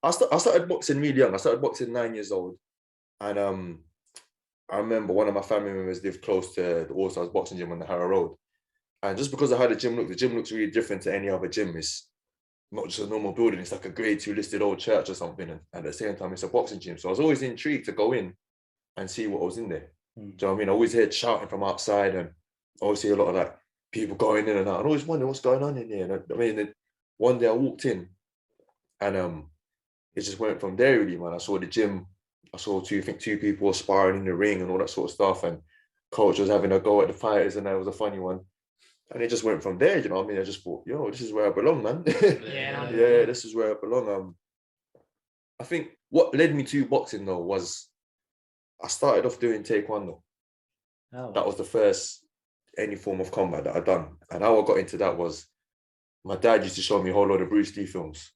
I started boxing really young. I started boxing 9 years old, and I remember one of my family members lived close to the All Stars boxing gym on the Harrow Road, and just because of how the gym looks really different to any other gym. It's not just a normal building. It's like a grade 2 listed old church or something, and at the same time, it's a boxing gym. So I was always intrigued to go in and see what was in there. Do you know what I mean? I always heard shouting from outside, and I always see a lot of like people going in and out. I always wonder what's going on in there. And I mean, one day I walked in, and it just went from there really, man. I saw the gym. I saw two people sparring in the ring and all that sort of stuff, and coach was having a go at the fighters, and that was a funny one. And it just went from there, you know what I mean? I just thought, yo, this is where I belong, man. Yeah, this is where I belong. I think what led me to boxing though was I started off doing taekwondo. That was the first any form of combat that I'd done. And how I got into that was my dad used to show me a whole lot of Bruce Lee films.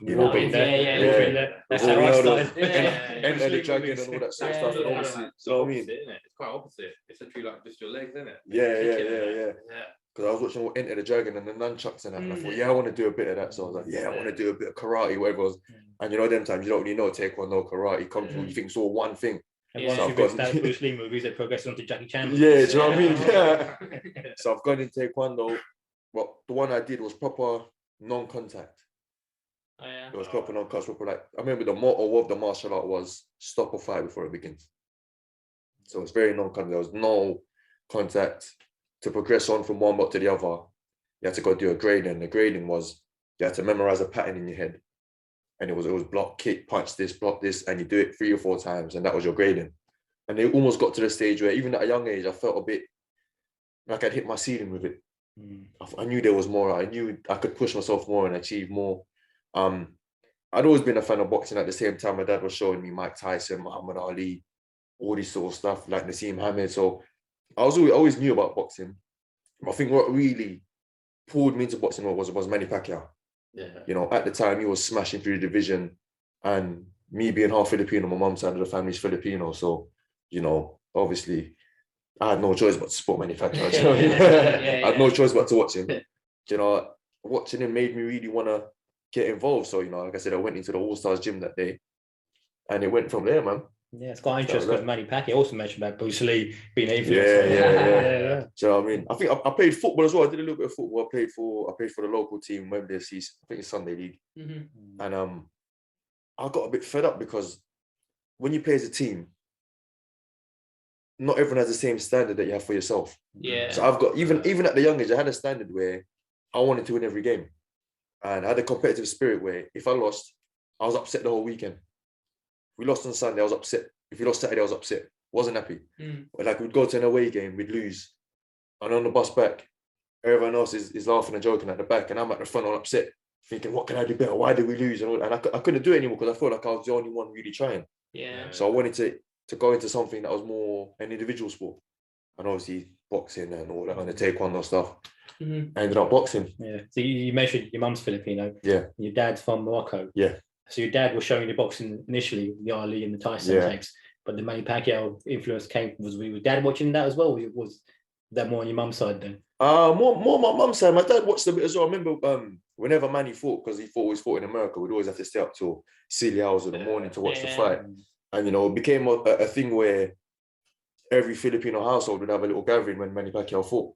You know, That's how I started. Enter the Dragon and all that sort of stuff. And obviously, so I mean, it's quite opposite. It's literally like just your legs, isn't it? Yeah. Because I was watching Enter the Dragon and the nunchucks and that, and I thought, I want to do a bit of that. So I was like, I want to do a bit of karate, whatever it was. And you know, them times you don't really know taekwondo, karate, kung fu. You think it's all one thing. And once you've got Bruce Lee movies, they progress on to Jackie Chan. Yeah, do you know what I mean? Yeah. So I've gone in taekwondo. Well, the one I did was proper non-contact. Oh, yeah. It was proper non-contact. Proper like I remember the motto of the martial art was stop a fight before it begins. So it's very non-contact. There was no contact. To progress on from one block to the other, you had to go do a grading. The grading was you had to memorize a pattern in your head, and it was block, kick, punch this, block this, and you do it 3 or 4 times, and that was your grading. And it almost got to the stage where even at a young age, I felt a bit like I'd hit my ceiling with it. I knew there was more. I knew I could push myself more and achieve more. I'd always been a fan of boxing. At the same time, my dad was showing me Mike Tyson, Muhammad Ali, all this sort of stuff, like Nassim Hamed. So I always knew about boxing. I think what really pulled me into boxing was Manny Pacquiao. Yeah. You know, at the time he was smashing through the division, and me being half Filipino, my mum's side of the family's Filipino. So, you know, obviously I had no choice but to support Manny Pacquiao. You know? I had no choice but to watch him. You know, watching him made me really want to get involved. So, you know, like I said, I went into the All Stars gym that day, and it went from there, man. Yeah, it's quite interesting because Manny Pacquiao also mentioned about Bruce Lee being an influence. Yeah. Do you know what I mean? I think I played football as well. I did a little bit of football. I played for the local team, Wembley FC. I think it's Sunday League. And I got a bit fed up because when you play as a team, not everyone has the same standard that you have for yourself. Yeah. So I've got even at the young age, I had a standard where I wanted to win every game, and I had a competitive spirit where if I lost, I was upset the whole weekend. We lost on Sunday, I was upset. If we lost Saturday, I was upset. Wasn't happy. But like we'd go to an away game, we'd lose. And on the bus back, everyone else is laughing and joking at the back. And I'm at the front all upset, thinking, what can I do better? Why did we lose? And I couldn't do it anymore because I felt like I was the only one really trying. Yeah. So I wanted to go into something that was more an individual sport. And obviously boxing and all that kind of taekwondo stuff. I ended up boxing. Yeah. So you mentioned your mum's Filipino. Yeah. Your dad's from Morocco. Yeah. So your dad was showing you boxing initially, the Ali and the Tyson tapes, but the Manny Pacquiao influence was your dad watching that as well? Was that more on your mum's side then? More my mum's side. My dad watched a bit as well. I remember whenever Manny fought, because he always fought in America, we'd always have to stay up till silly hours in the morning to watch the fight. And you know, it became a thing where every Filipino household would have a little gathering when Manny Pacquiao fought.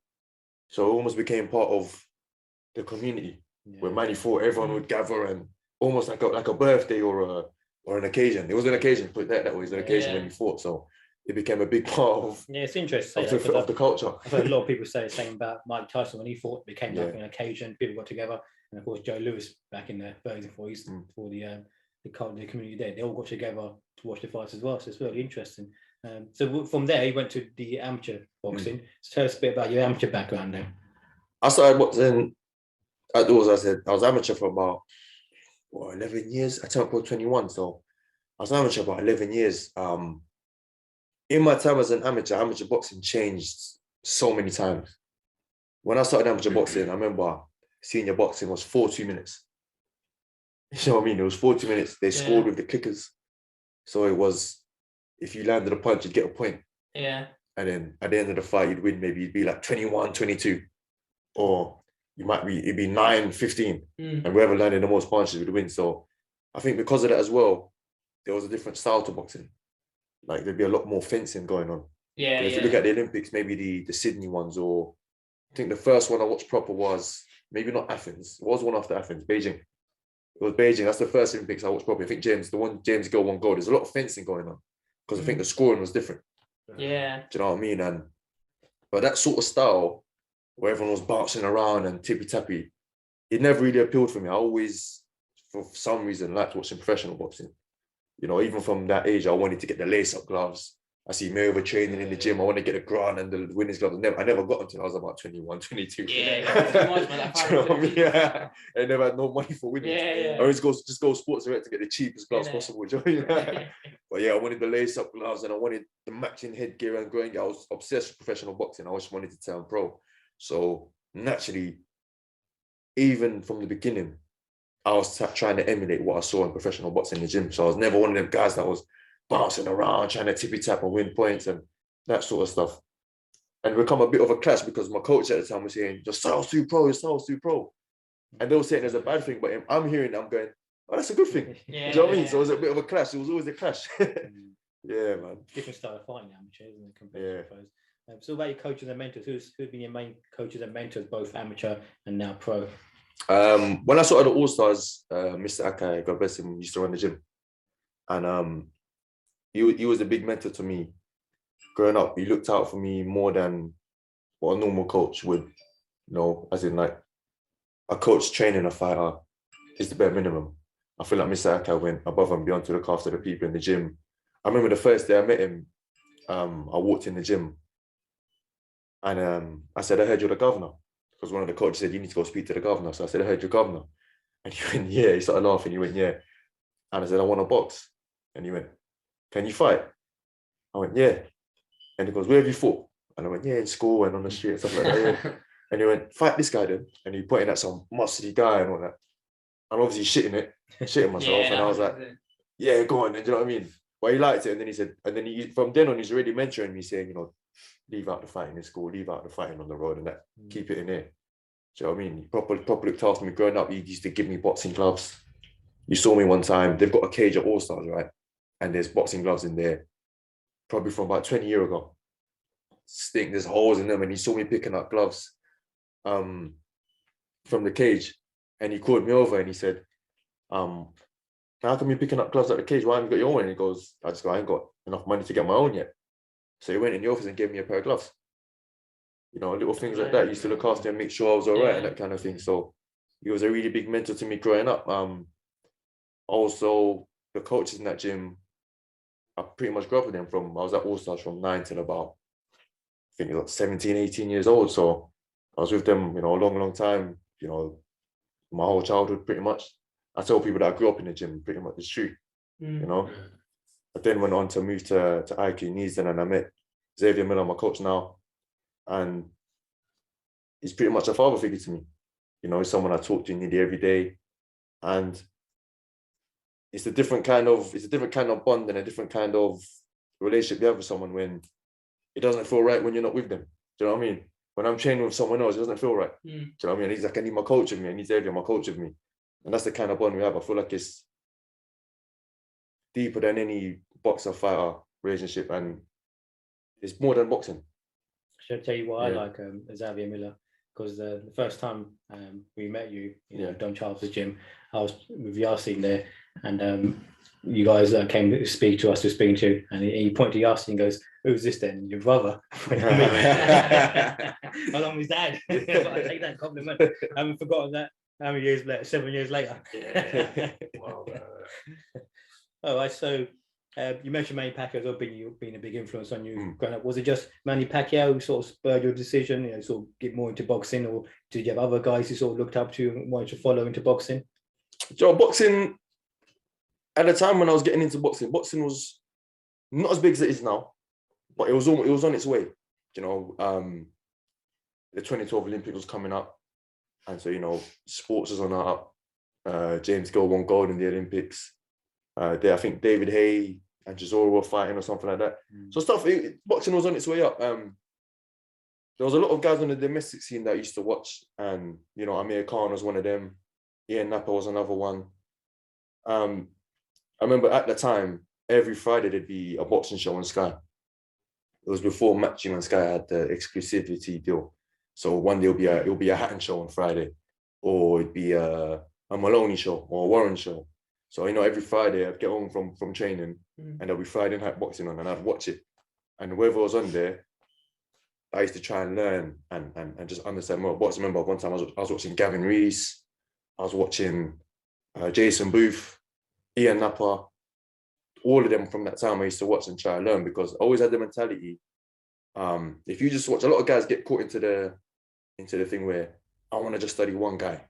So it almost became part of the community. When Manny fought, everyone would gather and almost like a birthday or an occasion. It was an occasion, put that way. It was an occasion when you fought. So it became a big part of it's interesting of the culture. I've heard a lot of people say the same about Mike Tyson when he fought. It became like an occasion. People got together, and of course Joe Louis back in the 30s and 40s for the community there. They all got together to watch the fights as well. So it's really interesting. So from there, you went to the amateur boxing. So tell us a bit about your amateur background then. I started boxing outdoors. I said I was amateur for about 11 years. I turned pro 21, so I was amateur about 11 years. In my time as an amateur boxing changed so many times. When I started amateur boxing, I remember senior boxing was 4 minutes. You know what I mean? It was 40 minutes. They scored with the kickers. So it was, if you landed a punch, you'd get a point. Yeah. And then at the end of the fight, you'd win. Maybe you'd be like 21, 22. Or it'd be 9-15, and whoever landed the most punches would win. So I think because of that as well, there was a different style to boxing. Like there'd be a lot more fencing going on. Yeah. If you look at the Olympics, maybe the Sydney ones, or I think the first one I watched proper was maybe not Athens. It was one after Athens, Beijing. It was Beijing. That's the first Olympics I watched properly. I think James Gill won gold. There's a lot of fencing going on because I think the scoring was different. Yeah. Do you know what I mean? But that sort of style where everyone was bouncing around and tippy tappy, it never really appealed for me. I always, for some reason, liked watching professional boxing. You know, even from that age, I wanted to get the lace-up gloves. I see Mayweather training in the gym. I want to get the ground and the winner's gloves. I never got them until I was about 21, 22. Yeah, too much, man. Do you know what I mean? Yeah. I never had no money for winning. Yeah. I always just go Sports Direct to get the cheapest gloves possible. Do you know what I mean? But yeah, I wanted the lace-up gloves and I wanted the matching headgear and going. I was obsessed with professional boxing. I just wanted to turn pro. So naturally, even from the beginning, I was trying to emulate what I saw in professional boxing in the gym. So I was never one of them guys that was bouncing around, trying to tippy tap and win points and that sort of stuff. And become a bit of a clash because my coach at the time was saying, your style's too pro, your style's too pro. And they were saying there's a bad thing, but I'm hearing it, I'm going, oh, that's a good thing. Yeah, do you know what I mean? So it was a bit of a clash. It was always a clash. Yeah, man. Different style of fighting amateur, isn't it? Compared to pros. So about your coaches and mentors, who's been your main coaches and mentors, both amateur and now pro? When I started at All Stars, Mr. Akai, God bless him, used to run the gym. And he was a big mentor to me. Growing up, he looked out for me more than what a normal coach would, you know, as in like a coach training a fighter is the bare minimum. I feel like Mr. Akai went above and beyond to look after the people in the gym. I remember the first day I met him, I walked in the gym and I said, I heard you're the governor. Because one of the coaches said, you need to go speak to the governor. So I said, I heard you're governor. And he went, yeah. He started laughing. He went, yeah. And I said, I want to box. And he went, can you fight? I went, yeah. And he goes, where have you fought? And I went, yeah, in school and on the street and stuff like that. Yeah. And he went, fight this guy then. And he pointed at some muscly guy and all that. And obviously shitting myself. And I was like, yeah, go on. And do you know what I mean? But he liked it. And then he said, from then on, he's already mentoring me saying, you know, leave out the fighting in school, leave out the fighting on the road and that, keep it in here. Do you know what I mean? He properly looked after me. Growing up, he used to give me boxing gloves. You saw me one time, they've got a cage at All Stars, right? And there's boxing gloves in there, probably from about 20 years ago. There's holes in them, and he saw me picking up gloves from the cage. And he called me over and he said, how come you're picking up gloves at the cage? Why haven't you got your own? And he goes, I ain't got enough money to get my own yet. So he went in the office and gave me a pair of gloves. You know, little things like that. He used to look after and make sure I was all right and that kind of thing. So he was a really big mentor to me growing up. Also, the coaches in that gym, I pretty much grew up with them I was at All Stars from 9 till about, I think it was like 17, 18 years old. So I was with them, you know, a long, long time, you know, my whole childhood pretty much. I tell people that I grew up in the gym, pretty much it's true, you know. I then went on to move to IQ Neasden and I met Xavier Miller, my coach now. And he's pretty much a father figure to me. You know, he's someone I talk to nearly every day. And it's a different kind of bond and a different kind of relationship you have with someone when it doesn't feel right when you're not with them. Do you know what I mean? When I'm training with someone else, it doesn't feel right. Do you know what I mean? He's like, I need my coach with me. I need Xavier, my coach with me. And that's the kind of bond we have. I feel like it's deeper than any boxer-fighter relationship, and it's more than boxing. Should I tell you what I like Xavier Miller? Because the first time we met you, know, Don Charles' gym, I was with Yasin there, and you guys came to speak to us to speak to, and he pointed to Yasin and goes, "Who's this then? Your brother?" Along with his dad. I take that compliment. I haven't forgotten that. How many years later? 7 years later. Wow. All right, so you mentioned Manny Pacquiao as being a big influence on you growing up. Was it just Manny Pacquiao who sort of spurred your decision, you know, sort of get more into boxing, or did you have other guys who sort of looked up to you and wanted to follow into boxing? Joe, boxing, at the time when I was getting into boxing was not as big as it is now, but it was on its way. You know, the 2012 Olympics was coming up, and so, you know, sports was on our up. James Gill won gold in the Olympics. I think David Hay and Chisora were fighting or something like that. So boxing was on its way up. there was a lot of guys on the domestic scene that I used to watch, and you know, Amir Khan was one of them. Ian Napa was another one. I remember at the time, every Friday there'd be a boxing show on Sky. It was before Matching on Sky had the exclusivity deal. So one day it'll be a Hatton show on Friday, or it'd be a Maloney show or a Warren show. So you know, every Friday I'd get home from training, and there'll be Friday night boxing on, and I'd watch it. And whoever was on there, I used to try and learn and just understand more boxing. I remember one time I was watching Gavin Rees, I was watching Jason Booth, Ian Napa, all of them from that time I used to watch and try and learn, because I always had the mentality, if you just watch, a lot of guys get caught into the thing where I want to just study one guy.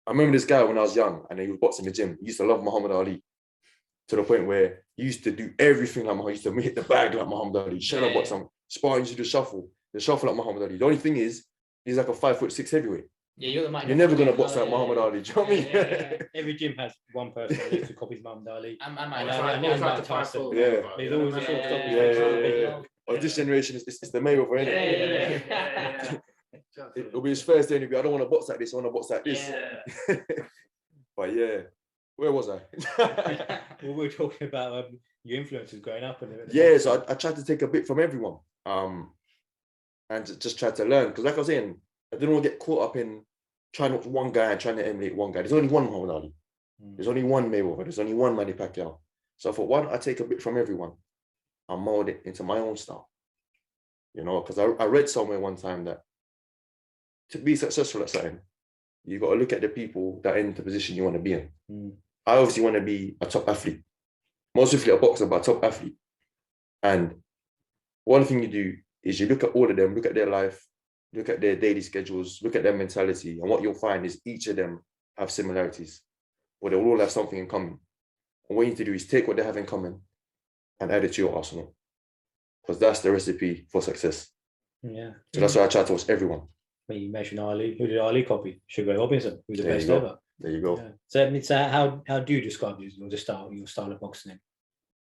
I remember this guy when I was young and he was boxing in the gym. He used to love Muhammad Ali to the point where he used to do everything like Muhammad. He used to hit the bag like Muhammad Ali, shadow box some sparring, used to do the shuffle like Muhammad Ali. The only thing is, he's like a 5'6" heavyweight. Yeah, you're never going to box like Muhammad Ali. Do you know what I mean? Every gym has one person who copies Muhammad Ali. And Mike Tyson. Yeah. There's always a short stop. Or this generation, it's the Mayweather, isn't it? Yeah. It'll be his first day, and he'll be, I don't want to box like this, I want to box like this. Yeah. But yeah, where was I? We were talking about your influences growing up. Yeah, so I tried to take a bit from everyone, and just try to learn. Because like I was saying, I didn't want to get caught up in trying to watch one guy and trying to emulate one guy. There's only one Muhammad Ali. There's only one Mayweather. There's only one Manny Pacquiao. So I thought, why don't I take a bit from everyone and mold it into my own style? You know, because I read somewhere one time that to be successful at something, you got to look at the people that are in the position you want to be in. I obviously want to be a top athlete, mostly a boxer, but a top athlete. And one thing you do is you look at all of them, look at their life, look at their daily schedules, look at their mentality, and what you'll find is each of them have similarities, or they'll all have something in common. And what you need to do is take what they have in common and add it to your arsenal, because that's the recipe for success. Yeah. So that's why I try to watch everyone. You mentioned Ali. Who did Ali copy? Sugar Robinson, who's the best ever. There you go. Yeah. So how do you describe your style of boxing?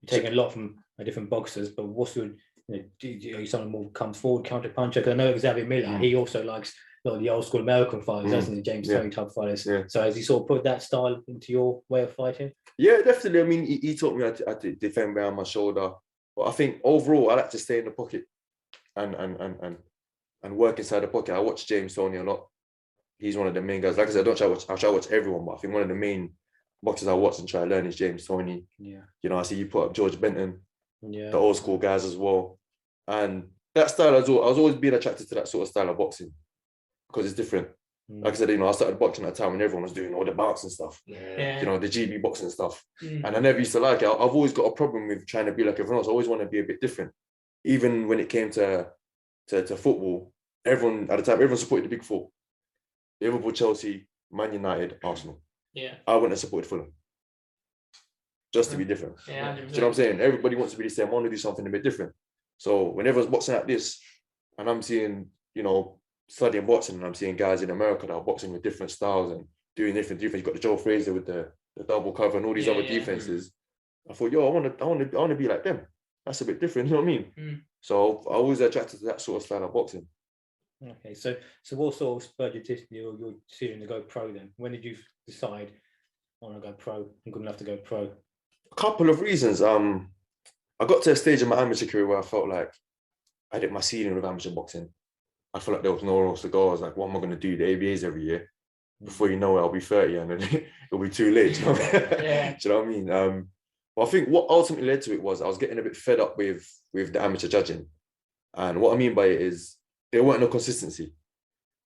You're taking a lot from different boxers, but what's your, are you someone more comes forward, counter puncher? Because I know Xavier Miller, he also likes a lot of the old school American fighters, doesn't he? James Toney type fighters. Yeah. So has he sort of put that style into your way of fighting? Yeah, definitely. I mean, he taught me how to defend behind my shoulder. But I think overall, I like to stay in the pocket and work inside the pocket. I watch James Toney a lot. He's one of the main guys. Like I said, I try to watch everyone, but I think one of the main boxers I watch and try to learn is James Toney. Yeah. You know, I see you put up George Benton, the old school guys as well. And that style, I was always being attracted to that sort of style of boxing because it's different. Like I said, I started boxing at a time when everyone was doing all the bouncing stuff, the GB boxing stuff. And I never used to like it. I've always got a problem with trying to be like everyone else. I always want to be a bit different. Even when it came to football, everyone supported the big four. Liverpool, Chelsea, Man United, Arsenal. Yeah. I went and supported Fulham. Just to be different. Yeah, do you know what I'm saying? Everybody wants to be the same. I want to do something a bit different. So when everyone's boxing like this, and I'm seeing, studying boxing, and I'm seeing guys in America that are boxing with different styles and doing different defense. You've got the Joe Frazier with the double cover and all these other defenses. I thought, I want to be like them. That's a bit different, you know what I mean? So I always attracted to that sort of style of boxing. Okay, so what sort of spurred your decision to go pro then? When did you decide I want to go pro? I'm good enough to go pro. A couple of reasons. I got to a stage in my amateur career where I felt like I hit my ceiling with amateur boxing. I felt like there was nowhere else to go. I was like, what am I going to do? The ABAs every year. Before you know it, I'll be 30 and then it'll be too late. Do you know what I mean? But I think what ultimately led to it was I was getting a bit fed up with the amateur judging. And what I mean by it is there weren't no consistency.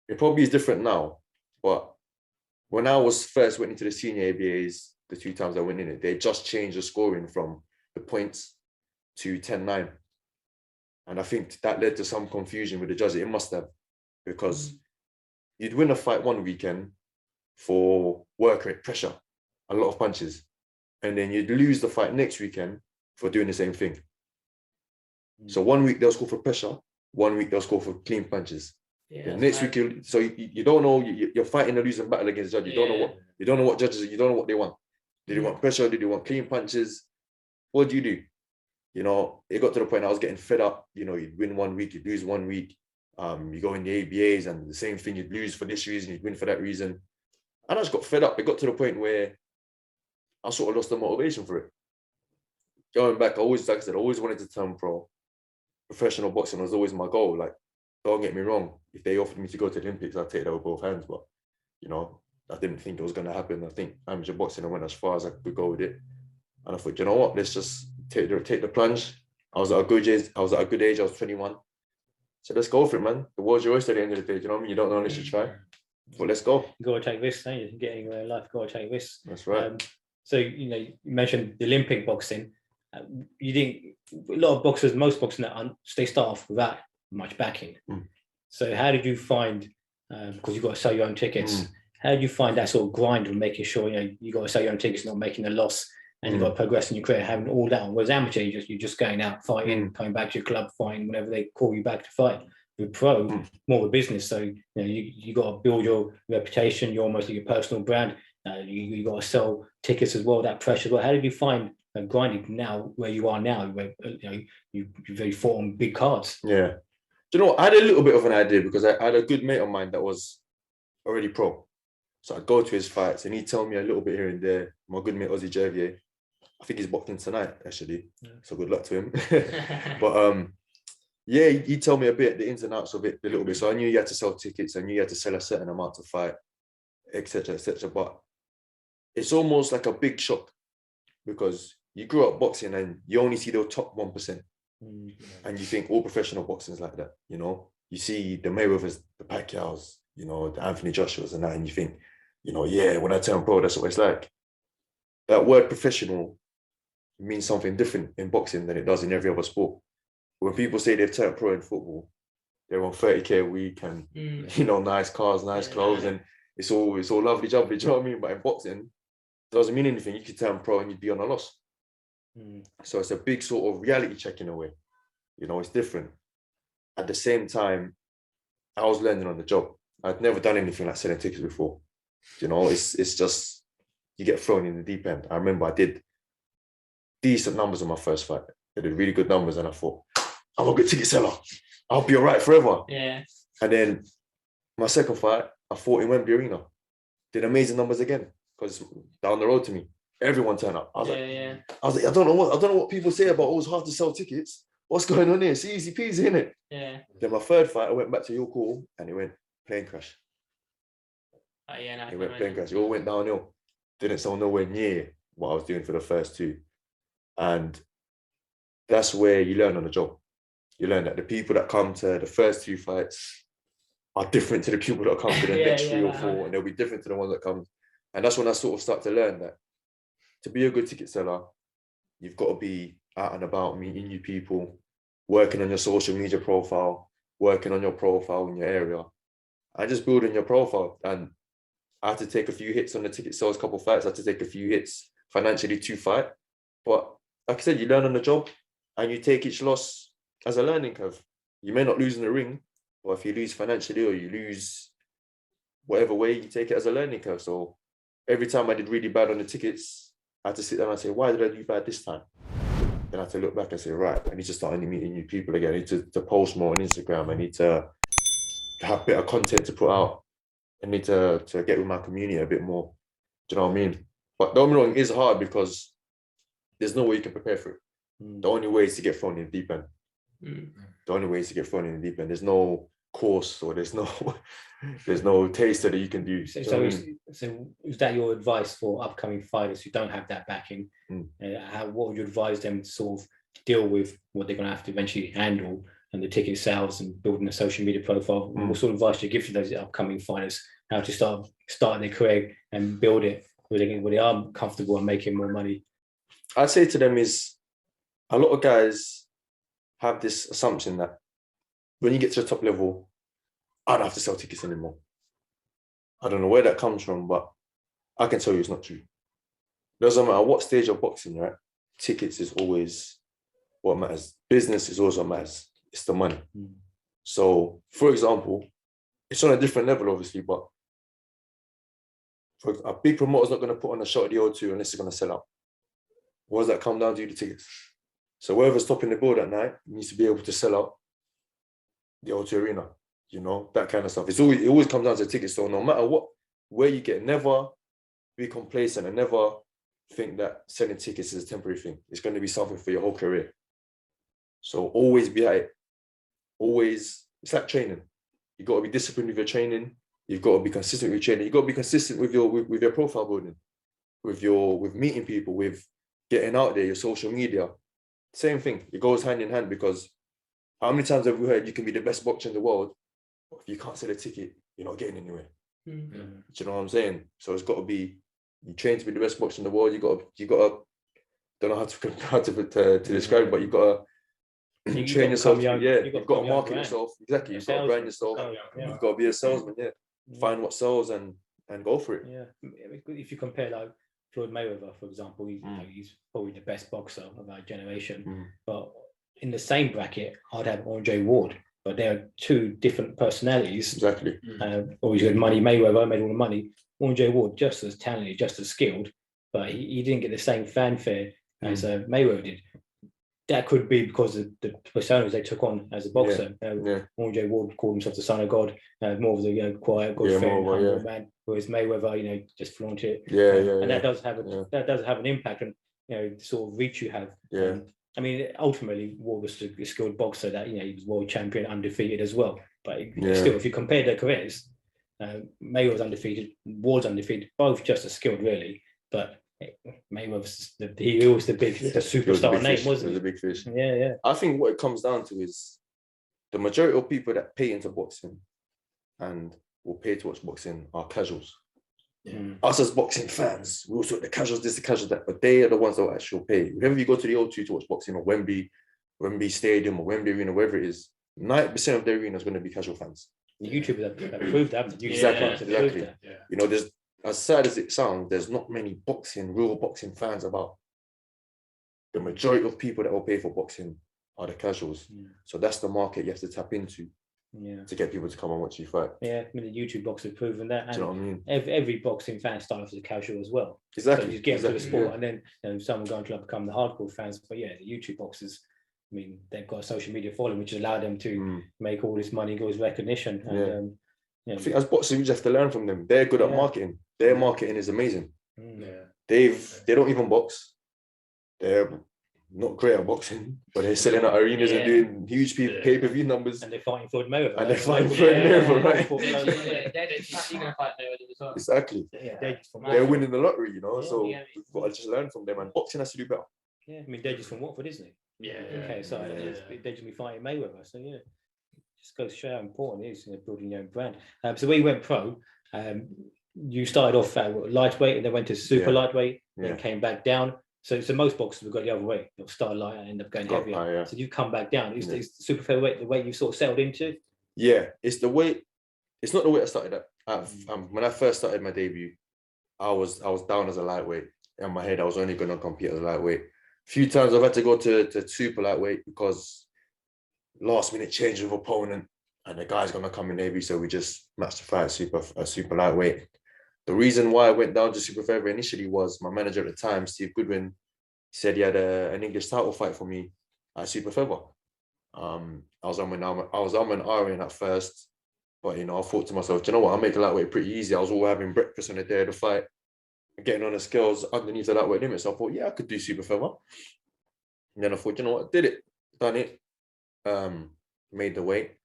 It probably is different now, but when I was first went into the senior ABAs, the 2 times I went in it, they just changed the scoring from the points to 10-9. And I think that led to some confusion with the judges. It must have, because you'd win a fight one weekend for work rate, pressure, a lot of punches. And then you'd lose the fight next weekend for doing the same thing. So 1 week they'll score for pressure, 1 week they'll score for clean punches. Yeah, next week, you don't know, you're fighting a losing battle against the judge. You don't know what judges, you don't know what they want. Did they want pressure? Did they want clean punches? What do? It got to the point I was getting fed up. You'd win 1 week, you'd lose 1 week. You go in the ABAs and the same thing, you'd lose for this reason, you'd win for that reason. And I just got fed up. It got to the point where I sort of lost the motivation for it. Going back, I always, like I said, I always wanted to turn pro. Professional boxing was always my goal. Like, don't get me wrong. If they offered me to go to the Olympics, I'd take that with both hands. But, you know, I didn't think it was going to happen. I think amateur boxing, I went as far as I could go with it. And I thought, you know what, let's just take the plunge. I was at a good age. I was 21. So let's go for it, man. The world's your oyster at the end of the day. Do you know what I mean? You don't know unless you try. But let's go. You got to take risks, don't you? You can get anywhere in life, you got to take risks. That's right. So, you know, you mentioned the Olympic boxing. You think a lot of boxers, most boxers, they start off without much backing. So how did you find, because you've got to sell your own tickets, how did you find that sort of grind of making sure, you know, you got to sell your own tickets, not making a loss, and you've got to progress in your career, having all that on? Whereas amateur, you're just going out, fighting, coming back to your club, fighting whenever they call you back to fight. With pro, more of a business. So, you know, you got to build your reputation, you're almost like your personal brand. You got to sell tickets as well, that pressure as well. How did you find grinding now where you are now, where, you know, you very fought on big cards? Yeah. Do you know what? I had a little bit of an idea because I had a good mate of mine that was already pro. So I'd go to his fights and he'd tell me a little bit here and there. My good mate, Ozzy Javier, I think he's boxing tonight, actually. Yeah. So good luck to him. But yeah, he'd tell me a bit, the ins and outs of it, a little bit. So I knew you had to sell tickets. I knew you had to sell a certain amount to fight, etc., etc. But it's almost like a big shock because you grew up boxing and you only see the top 1%. And you think all professional boxing is like that, you know? You see the Mayweathers, the Pacquiaos, you know, the Anthony Joshua's and that, and you think, you know, yeah, when I turn pro, that's what it's like. That word professional means something different in boxing than it does in every other sport. When people say they've turned pro in football, they're on 30K a week and, you know, nice cars, nice clothes, and it's all lovely jubbly, do you know what I mean? But in boxing, it doesn't mean anything. You could turn pro and you'd be on a loss. So it's a big sort of reality check in a way. You know, it's different. At the same time, I was learning on the job. I'd never done anything like selling tickets before. You know, it's just, you get thrown in the deep end. I remember I did decent numbers on my first fight. I did really good numbers and I thought, I'm a good ticket seller. I'll be all right forever. Yeah. And then my second fight, I fought in Wembley Arena. Did amazing numbers again because down the road to me, everyone turned up. I was like, I don't know what people say about, oh, it's hard to sell tickets. What's going on here? It's easy peasy, isn't it? Yeah. Then my third fight, I went back to your call and it went plane crash. It went plane crash. It all went downhill. Didn't sell nowhere near what I was doing for the first two. And that's where you learn on the job. You learn that the people that come to the first two fights are different to the people that come to the next three or four, and they'll be different to the ones that come. And that's when I sort of start to learn that to be a good ticket seller, you've got to be out and about, meeting new people, working on your social media profile, working on your profile in your area, and just building your profile. And I had to take a few hits on the ticket sales, couple of fights. I had to take a few hits financially to fight. But like I said, you learn on the job and you take each loss as a learning curve. You may not lose in the ring, but if you lose financially or you lose whatever way, you take it as a learning curve. So every time I did really bad on the tickets, I had to sit down and say, why did I do bad this time? Then I had to look back and say, right, I need to start meeting new people again. I need to post more on Instagram. I need to have better content to put out. I need to get with my community a bit more. Do you know what I mean? But don't get me wrong, it is hard because there's no way you can prepare for it. The only way is to get thrown in the deep end. The only way is to get thrown in the deep end. There's no course or there's no taster that you can do. So is that your advice for upcoming fighters who don't have that backing? What would you advise them to sort of deal with what they're going to have to eventually handle and the ticket sales and building a social media profile? What sort of advice do you give to those upcoming fighters how to start their career and build it where they are comfortable and making more money? I'd say to them is a lot of guys have this assumption that when you get to the top level, I don't have to sell tickets anymore. I don't know where that comes from, but I can tell you it's not true. Doesn't matter what stage of boxing you're at, tickets is always what matters. Business is always what matters. It's the money. So, for example, it's on a different level, obviously, but for a big promoter's not going to put on a shot at the O2 unless it's going to sell out. What does that come down to? The tickets. So whoever's topping the bill that night needs to be able to sell out the O2 Arena. you know, that kind of stuff. It always comes down to tickets. So no matter where you get, never be complacent and never think that selling tickets is a temporary thing. It's going to be something for your whole career. So always be at it. Always, it's like training. You got to be disciplined with your training. You've got to be consistent with your training. You've got to be consistent with your profile building, with meeting people, with getting out there, your social media. Same thing. It goes hand in hand, because how many times have we heard you can be the best boxer in the world, but if you can't sell a ticket, you're not getting anywhere. Mm-hmm. Do you know what I'm saying? So it's got to be, you train to be the best boxer in the world. You got to don't know how to describe it, but you got to train yourself. You've got to market yourself. Exactly. You've got to brand yourself. You've got to be a salesman. Find what sells and go for it. If you compare like Floyd Mayweather, for example, he's probably the best boxer of our generation. But in the same bracket, I'd have Andre Ward. But they're two different personalities. Exactly. Always good money. Mayweather made all the money. Andre Ward, just as talented, just as skilled, but he didn't get the same fanfare as Mayweather did. That could be because of the personas they took on as a boxer. Andre Ward called himself the son of God, more of the quiet, God-fearing, humble man. Whereas Mayweather, just flaunt it. And that does have an impact on the sort of reach you have. I mean, ultimately, Ward was a skilled boxer that he was world champion, undefeated as well. But still, if you compare their careers, Mayweather's undefeated, Ward's undefeated, both just as skilled, really. But Mayweather's he was the superstar name, wasn't he? The big fish. Yeah. I think what it comes down to is the majority of people that pay into boxing and will pay to watch boxing are casuals. Us as boxing fans, we also the casuals this, the casuals that, but they are the ones that will actually pay. Whenever you go to the O2 to watch boxing, or Wembley Stadium, or Wembley Arena, wherever it is, 90% of the arena is going to be casual fans. The YouTubers have proved that. Exactly. You know, there's, as sad as it sounds, there's not many real boxing fans about. The majority of people that will pay for boxing are the casuals. So that's the market you have to tap into. To get people to come and watch you fight. I mean, the YouTube boxers have proven that. And do you know what I mean? Every boxing fan starts as a casual as well. Exactly. So you get into the sport, and then some are going to become the hardcore fans. But the YouTube boxers, I mean, they've got a social media following, which has allowed them to make all this money, all this recognition. And, I think as boxers, we just have to learn from them. They're good at marketing. Their marketing is amazing. They don't even box. They're not great at boxing, but they're selling at arenas and doing huge pay-per-view numbers. And they're fighting Floyd Mayweather. And they're fighting Floyd Mayweather, right? They're just going to fight Mayweather as well. Exactly. They're winning the lottery, so we've got to just learn from them. And boxing has to do better. I mean, they're just from Watford, isn't it? Okay, so they're just be fighting Mayweather. So just goes to show how important it is building your own brand. So when you went pro, you started off at lightweight and then went to super lightweight, then came back down. So most boxers have got the other way. They'll start light and end up going heavier. So you come back down. Is super featherweight the weight you sort of settled into? Yeah, it's the weight. It's not the weight I started at. When I first started my debut, I was down as a lightweight. In my head, I was only going to compete as a lightweight. A few times I've had to go to super lightweight because last minute change of opponent and the guy's going to come in heavy. So we just matched the fight super lightweight. The reason why I went down to super featherweight initially was my manager at the time, Steve Goodwin, said he had an English title fight for me at super feather. I was on an iron at first, but I thought to myself, do you know what? I'll make the lightweight pretty easy. I was all having breakfast on the day of the fight, getting on the scales underneath the lightweight limit. So I thought, I could do super feather. And then I thought, you know what? Did it, done it, made the weight.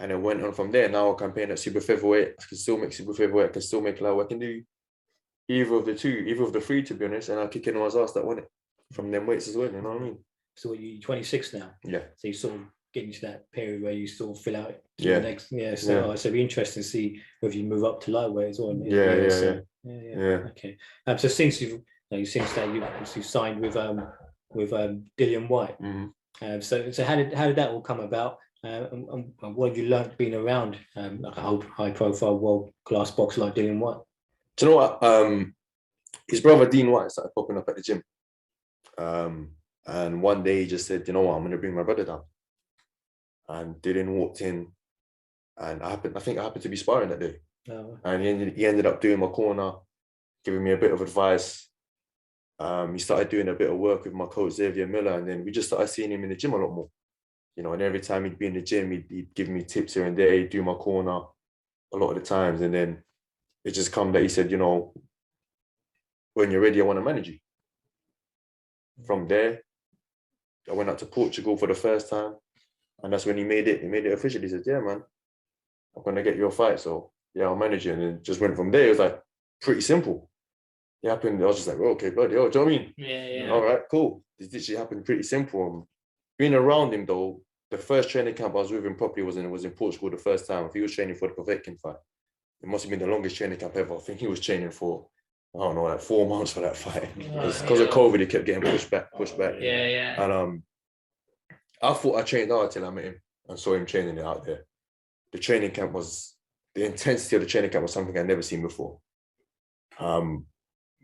And it went on from there. Now I campaign at super featherweight. I can still make super featherweight. I can still make lightweight. I can do either of the three, to be honest. And I'll kick anyone's ass that won it from them weights as well. You know what I mean? So you're 26 now. Yeah. So you sort of getting to that period where you sort of fill out the next. So it'd be interesting to see whether you move up to lightweight as well. Okay. So since you've signed with Dillian White. So how did that all come about? And what have you learned being around like a high-profile, world-class boxer like Dillian White? Do you know what? His brother Dean White started popping up at the gym, and one day he just said, "You know what? I'm going to bring my brother down." And Dillian walked in, and I think I happened to be sparring that day, and he ended up doing my corner, giving me a bit of advice. He started doing a bit of work with my coach Xavier Miller, and then we just started seeing him in the gym a lot more. you know, and every time he'd be in the gym, he'd give me tips here and there, he'd do my corner a lot of the times. And then it just come that he said, you know, when you're ready, I want to manage you. From there, I went out to Portugal for the first time. And that's when he made it official. He said, yeah, man, I'm going to get you a fight. So yeah, I'll manage you. And it just went from there. It was like pretty simple. It happened. I was just like, oh, okay, bloody hell, do you know what I mean? Yeah. All right, cool. This literally happened pretty simple. Being around him though, the first training camp I was with him properly was in Portugal the first time. If he was training for the Povetkin fight, it must have been the longest training camp ever. I think he was training for, I don't know, like 4 months for that fight. Because of COVID, he kept getting pushed back. Yeah. And I thought I trained hard till I met him and saw him training it out there. The intensity of the training camp was something I'd never seen before.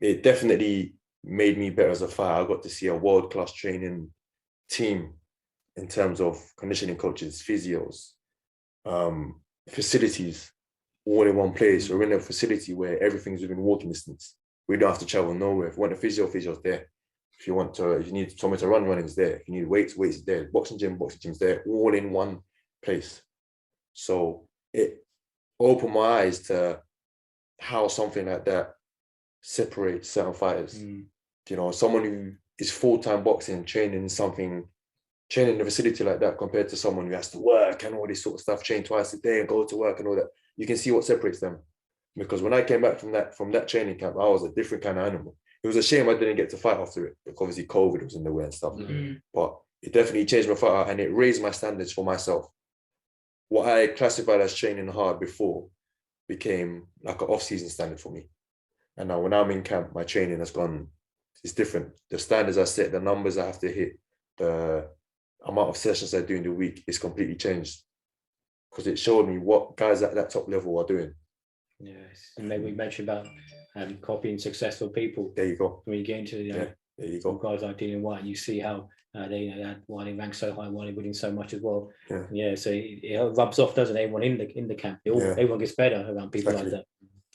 It definitely made me better as a fighter. I got to see a world-class training team in terms of conditioning coaches, physios, facilities, all in one place. We're in a facility where everything's within walking distance. We don't have to travel nowhere. If you want a physio's if you need somewhere to run, running's there. If you need weights is there. Boxing gym's there, all in one place. So it opened my eyes to how something like that separates certain fighters. You know, someone who is full-time boxing, training in a facility like that compared to someone who has to work and all this sort of stuff, train twice a day and go to work and all that. You can see what separates them. Because when I came back from that training camp, I was a different kind of animal. It was a shame I didn't get to fight after it, because obviously COVID was in the way and stuff. But it definitely changed my fight and it raised my standards for myself. What I classified as training hard before became like an off-season standard for me. And now when I'm in camp, my training has gone, it's different. The standards I set, the numbers I have to hit, the amount of sessions I do in the week is completely changed. Because it showed me what guys at that top level are doing. Yes, and maybe we mentioned about copying successful people. There you go. When you get into there you go. Guys like Dylan White, you see how why they rank so high, why they're winning so much as well. So it rubs off, doesn't it? Everyone in the camp, everyone gets better around people like that.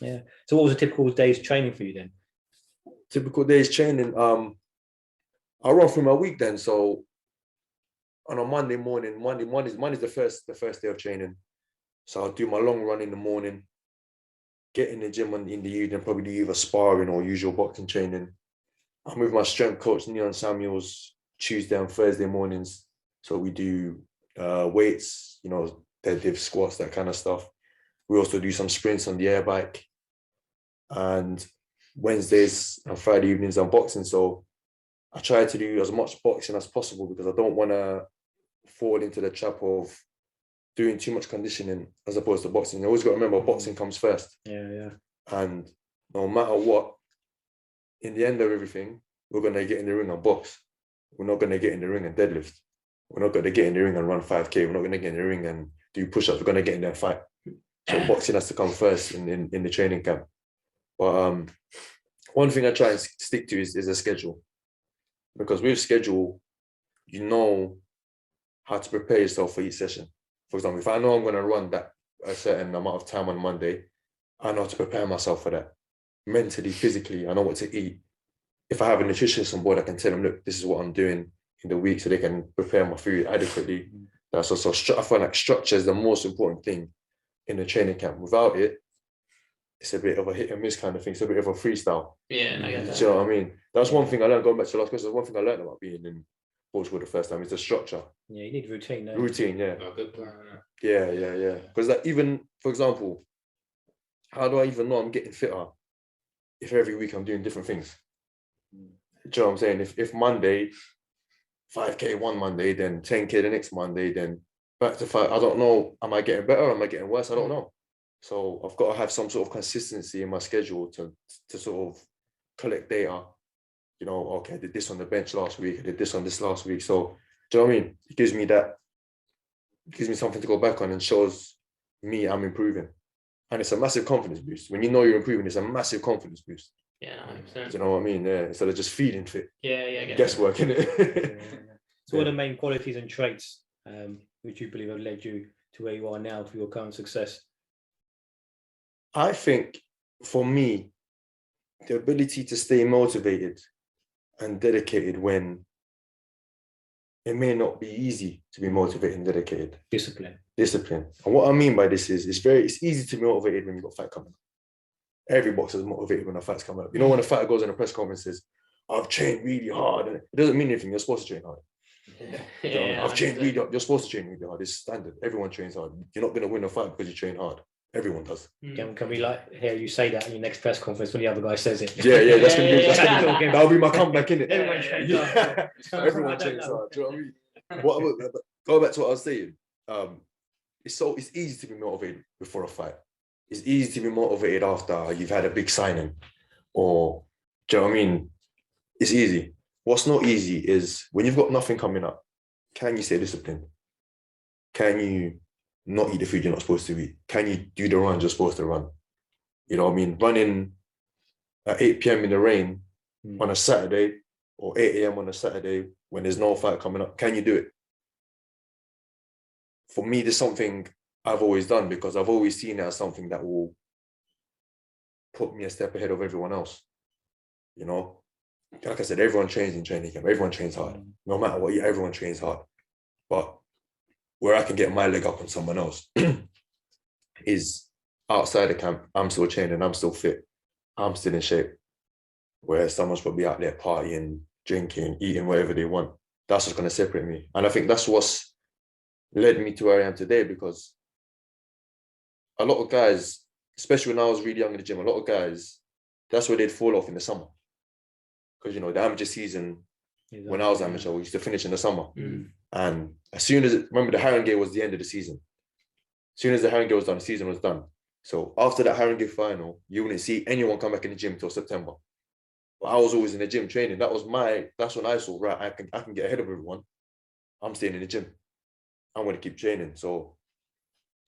Yeah. So what was a typical day's training for you then? Typical day's training. I run through my week then. So on a Monday morning, Monday's the first day of training. So I'll do my long run in the morning, get in the gym in the evening, probably do either sparring or usual boxing training. I'm with my strength coach, Neon Samuels, Tuesday and Thursday mornings. So we do weights, you know, deadlift, squats, that kind of stuff. We also do some sprints on the air bike. And Wednesdays and Friday evenings I'm boxing. So I try to do as much boxing as possible because I don't want to fall into the trap of doing too much conditioning as opposed to boxing. You always got to remember boxing comes first. Yeah. And no matter what, in the end of everything, we're going to get in the ring and box. We're not going to get in the ring and deadlift. We're not going to get in the ring and run 5K. We're not going to get in the ring and do push-ups. We're going to get in there and fight. So boxing has to come first in the training camp. But one thing I try and stick to is a schedule. Because with schedule, you know how to prepare yourself for each session. For example, if I know I'm going to run that a certain amount of time on Monday, I know how to prepare myself for that. Mentally, physically, I know what to eat. If I have a nutritionist on board, I can tell them, look, this is what I'm doing in the week so they can prepare my food adequately. That's also, I find like structure is the most important thing in the training camp. Without it, it's a bit of a hit and miss kind of thing. It's a bit of a freestyle. Yeah, I get that. Do you know what I mean? That's one thing I learned, going back to the last question, one thing I learned about being in Portugal the first time is the structure. Yeah, you need routine. Routine, yeah. A good plan. Yeah. Because like even, for example, how do I even know I'm getting fitter if every week I'm doing different things? Do you know what I'm saying? If Monday, 5K one Monday, then 10K the next Monday, then back to 5, I don't know, am I getting better? Am I getting worse? I don't know. So I've got to have some sort of consistency in my schedule to sort of collect data. You know, okay, I did this on the bench last week, I did this on this last week. So, do you know what I mean? It gives me something to go back on and shows me I'm improving. And it's a massive confidence boost. When you know you're improving, it's a massive confidence boost. Yeah, 100%. Do you know what I mean? Yeah, instead of just feeling fit. Yeah. Guesswork, innit? So what are the main qualities and traits which you believe have led you to where you are now for your current success? I think for me, the ability to stay motivated and dedicated when it may not be easy to be motivated and dedicated. Discipline. And what I mean by this is it's easy to be motivated when you've got a fight coming up. Every boxer is motivated when a fight's coming up. You know, when a fighter goes on a press conference and says, I've trained really hard. And it doesn't mean anything. You're supposed to train hard. I've trained really hard. You're supposed to train really hard. It's standard. Everyone trains hard. You're not going to win a fight because you train hard. Everyone does. Can we like hear you say that in your next press conference when the other guy says it? Yeah. That's gonna be that'll be my comeback, innit? Everyone trains hard. Everyone trains hard. Do you know what I mean? Go back to what I was saying. It's easy to be motivated before a fight. It's easy to be motivated after you've had a big signing, or do you know what I mean? It's easy. What's not easy is when you've got nothing coming up. Can you stay disciplined? Can you not eat the food you're not supposed to eat? Can you do the runs you're supposed to run? You know what I mean? Running at 8 p.m. in the rain on a Saturday or 8 a.m. on a Saturday when there's no fight coming up, can you do it? For me, there's something I've always done because I've always seen it as something that will put me a step ahead of everyone else. You know? Like I said, everyone trains in training camp. Everyone trains hard. No matter what, everyone trains hard. But where I can get my leg up on someone else is outside the camp. I'm still training. I'm still fit. I'm still in shape. Where someone's probably out there partying, drinking, eating whatever they want. That's what's going to separate me. And I think that's what's led me to where I am today, because a lot of guys, especially when I was really young in the gym, a lot of guys, that's where they'd fall off in the summer. Because, you know, the amateur season, when I was amateur, we used to finish in the summer. And as soon as, remember, the Haringey was the end of the season. As soon as the Haringey was done, the season was done. So after that Haringey final, you wouldn't see anyone come back in the gym till September. But I was always in the gym training. That's when I saw, right, I can get ahead of everyone. I'm staying in the gym. I'm going to keep training. So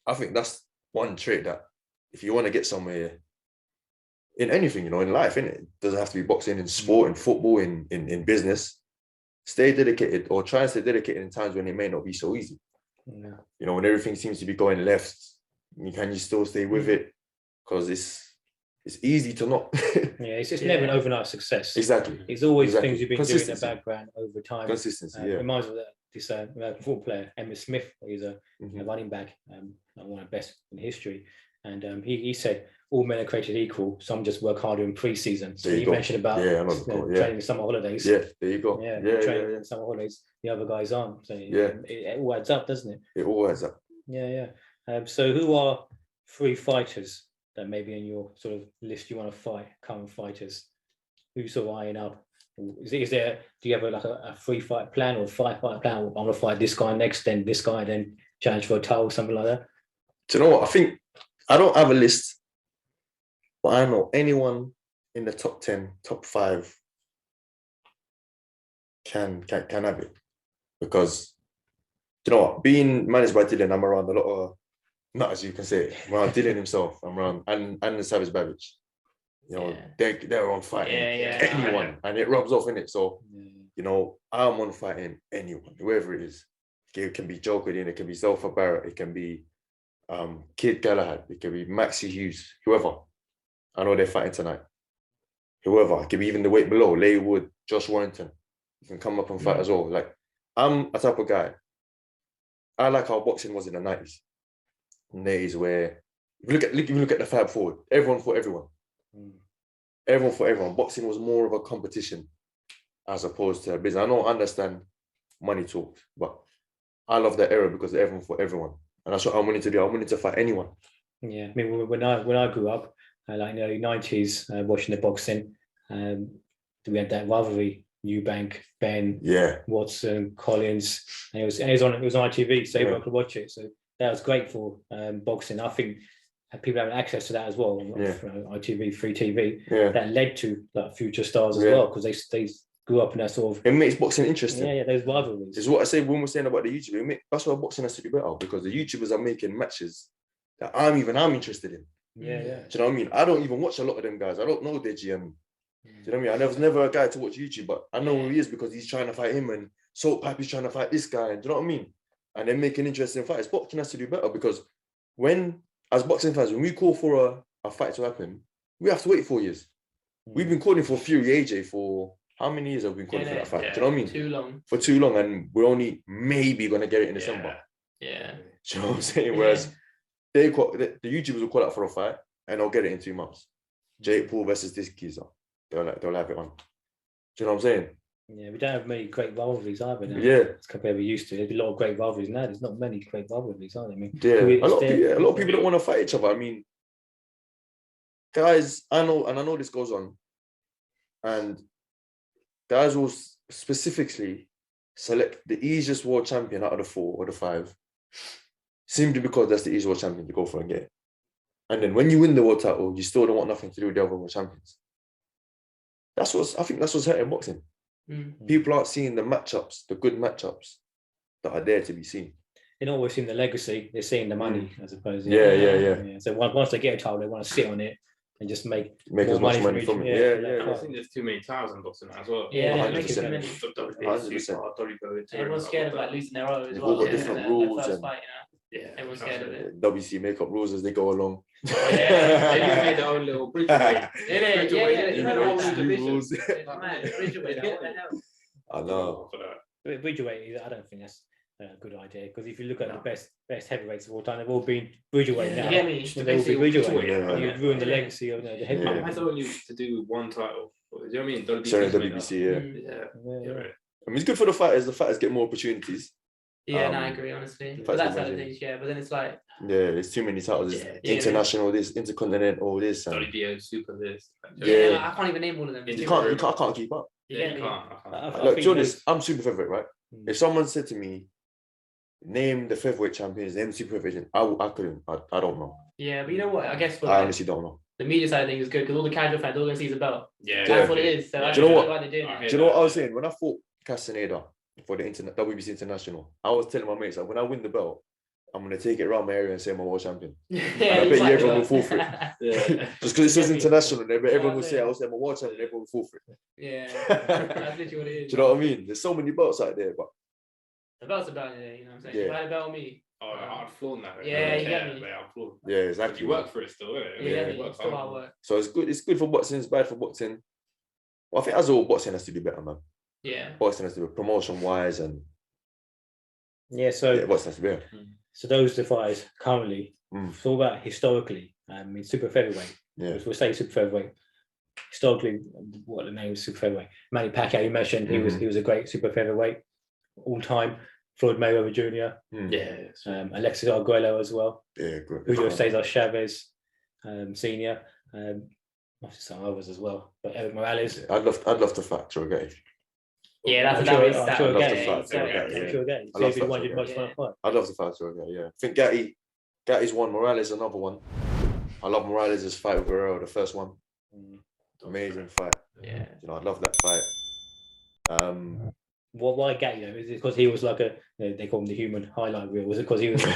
I think that's one trait that if you want to get somewhere in anything, you know, in life, innit? It doesn't have to be boxing, in sport, in football, in business. Stay dedicated, or try and stay dedicated in times when it may not be so easy. Yeah. You know, when everything seems to be going left, can you still stay with it? Because it's easy to not. It's never an overnight success. Exactly. It's always things you've been doing in the background over time. Consistency, It reminds me of this football player, Emmitt Smith. He's a running back, one of the best in history. And he said, all men are created equal. Some just work harder in pre-season. So you mentioned about training in summer holidays. Yeah, there you go. Training in summer holidays. The other guys aren't. So it all adds up, doesn't it? It all adds up. Yeah. So who are 3 fighters that maybe in your sort of list you want to fight, current fighters? Who's sort of eyeing up? Is there? Do you have a 3-fight plan or a 5-fight plan? I'm going to fight this guy next, then this guy, then challenge for a title, something like that? Do you know what? I think I don't have a list, but I know anyone in the top 10, top 5 can have it. Because, you know what? Being managed by Dylan, I'm around a lot of, not as you can say, I'm around Dylan himself, I'm around, and the Savage Babbage. You know, they're on fighting anyone, and it rubs off in it. So, you know, I'm on fighting anyone, whoever it is. It can be Joker, it can be Zelfa Barrett, it can be Kid Galahad, it can be Maxie Hughes, whoever. I know they're fighting tonight. Whoever, it can be even the weight below, Leigh Wood, Josh Warrington. You can come up and fight as well. Like, I'm a type of guy. I like how boxing was in the 90s. In the 80s where, if you look at the Fab Forward, everyone fought everyone. Everyone fought everyone. Boxing was more of a competition as opposed to a business. I don't understand money talks, but I love that era because everyone fought everyone. And that's what I'm willing to do. I'm willing to fight anyone. Yeah, I mean, when I grew up, like in the early 90s, watching the boxing, we had that rivalry, Eubank, Ben, Watson, Collins, and it was on ITV, so everyone could watch it. So that was great for boxing. I think people having access to that as well, ITV, free TV, that led to like future stars as well, because they grew up in that sort of... It makes boxing interesting. Yeah, those rivalries. It's what I say when we're saying about the YouTube. That's why boxing has to be better, because the YouTubers are making matches that I'm interested in. Yeah. Do you know what I mean? I don't even watch a lot of them guys. I don't know their GM. Do you know what I mean? I was never a guy to watch YouTube, but I know who he is because he's trying to fight him, and Salt Piper's trying to fight this guy. Do you know what I mean? And they're making interesting fights. Boxing has to do better, because as boxing fans, when we call for a fight to happen, we have to wait 4 years. We've been calling for Fury AJ for how many years have we been calling for that fight? Do you know what I mean? Too long. For too long, and we're only maybe gonna get it in December. Yeah. Do you know what I'm saying? Whereas the YouTubers will call out for a fight and they'll get it in 2 months. Jake Paul versus this geezer. They'll have it on. Do you know what I'm saying? Yeah, we don't have many great rivalries either now. Yeah. As compared to we used to. There's a lot of great rivalries now. There's not many great rivalries, are there? I mean, a lot of people don't want to fight each other. I mean, guys, I know this goes on, and guys will specifically select the easiest world champion out of the 4 or the 5, simply because that's the easiest world champion to go for and get. And then when you win the world title, you still don't want nothing to do with the other world champions. I think that's what's hurting boxing. Mm-hmm. People aren't seeing the matchups, the good matchups that are there to be seen. They're not always seeing the legacy; they're seeing the money, I suppose. Yeah. So once they get a title, they want to sit on it and just make as much money from it. Yeah. I think there's too many titles in boxing as well. Yeah, 100%. Everyone's scared of like losing their own as They've well. all got different rules and Everyone's scared of it. WC make up rules as they go along. Yeah, they just made their own little bridge. I know. Bridgerweight, I don't think that's a good idea, because if you look at the best heavyweights of all time, they've all been Bridgerweight now. They'll be Bridgerweight. You ruin the legacy of the heavyweight. That's only to do with one title. Do you know what I mean? WBC, yeah. I mean, it's good for the fighters. The fighters get more opportunities. Yeah, I agree, honestly. But that's other things, but then it's like... Yeah, there's too many titles. International, this, intercontinental, this. And... WBO, Super this. I can't even name all of them. I can't keep up. You can't. Look, Jonas, I'm super featherweight, right? If someone said to me, name the featherweight champions, name the super featherweight, I couldn't. I don't know. Yeah, but you know what? I guess I honestly don't know. The media side of things is good because all the casual fans are all going to see the belt. Yeah, that's what it is. So do you know what? Why they're doing it. Do you know what I was saying? When I fought Castaneda for the WBC International, I was telling my mates, like, when I win the belt, I'm going to take it around my area and say I'm a world champion. And I bet everyone will fall for it. Just because it says international, but everyone will say I'm a world champion, everyone will fall for it. Yeah, that's literally what it is. Do you know what I mean? There's so many belts out there, but... The belt's about it, you know what I'm saying? Yeah. If I had a belt on me... I'd flaunt that. Yeah, you get me. Yeah, exactly. You work for it still, innit? Yeah, it's still hard work. So it's good for boxing, it's bad for boxing. Well, I think as a whole, boxing has to do better, man. Yeah. Boxing has to be promotion-wise and... boxing has to be better. So those fighters currently, it's all about historically, super featherweight. We'll say super featherweight. Historically, what the name is super featherweight. Manny Pacquiao, you mentioned, he was a great super featherweight all time. Floyd Mayweather Jr. Alexis Arguello as well. Yeah, good. Julio Cesar Chavez Senior. Some others as well. But Evan Morales. I'd love to fight Troy. Yeah, that's I'd love to fight Troy. Yeah, I think Gatti's one. Morales another one. I love Morales' fight with Guerrero, the first one. Amazing fight. Yeah, I'd love that fight. Why Gatti though? Is it because he was like they call him the human highlight reel? Was it because he was you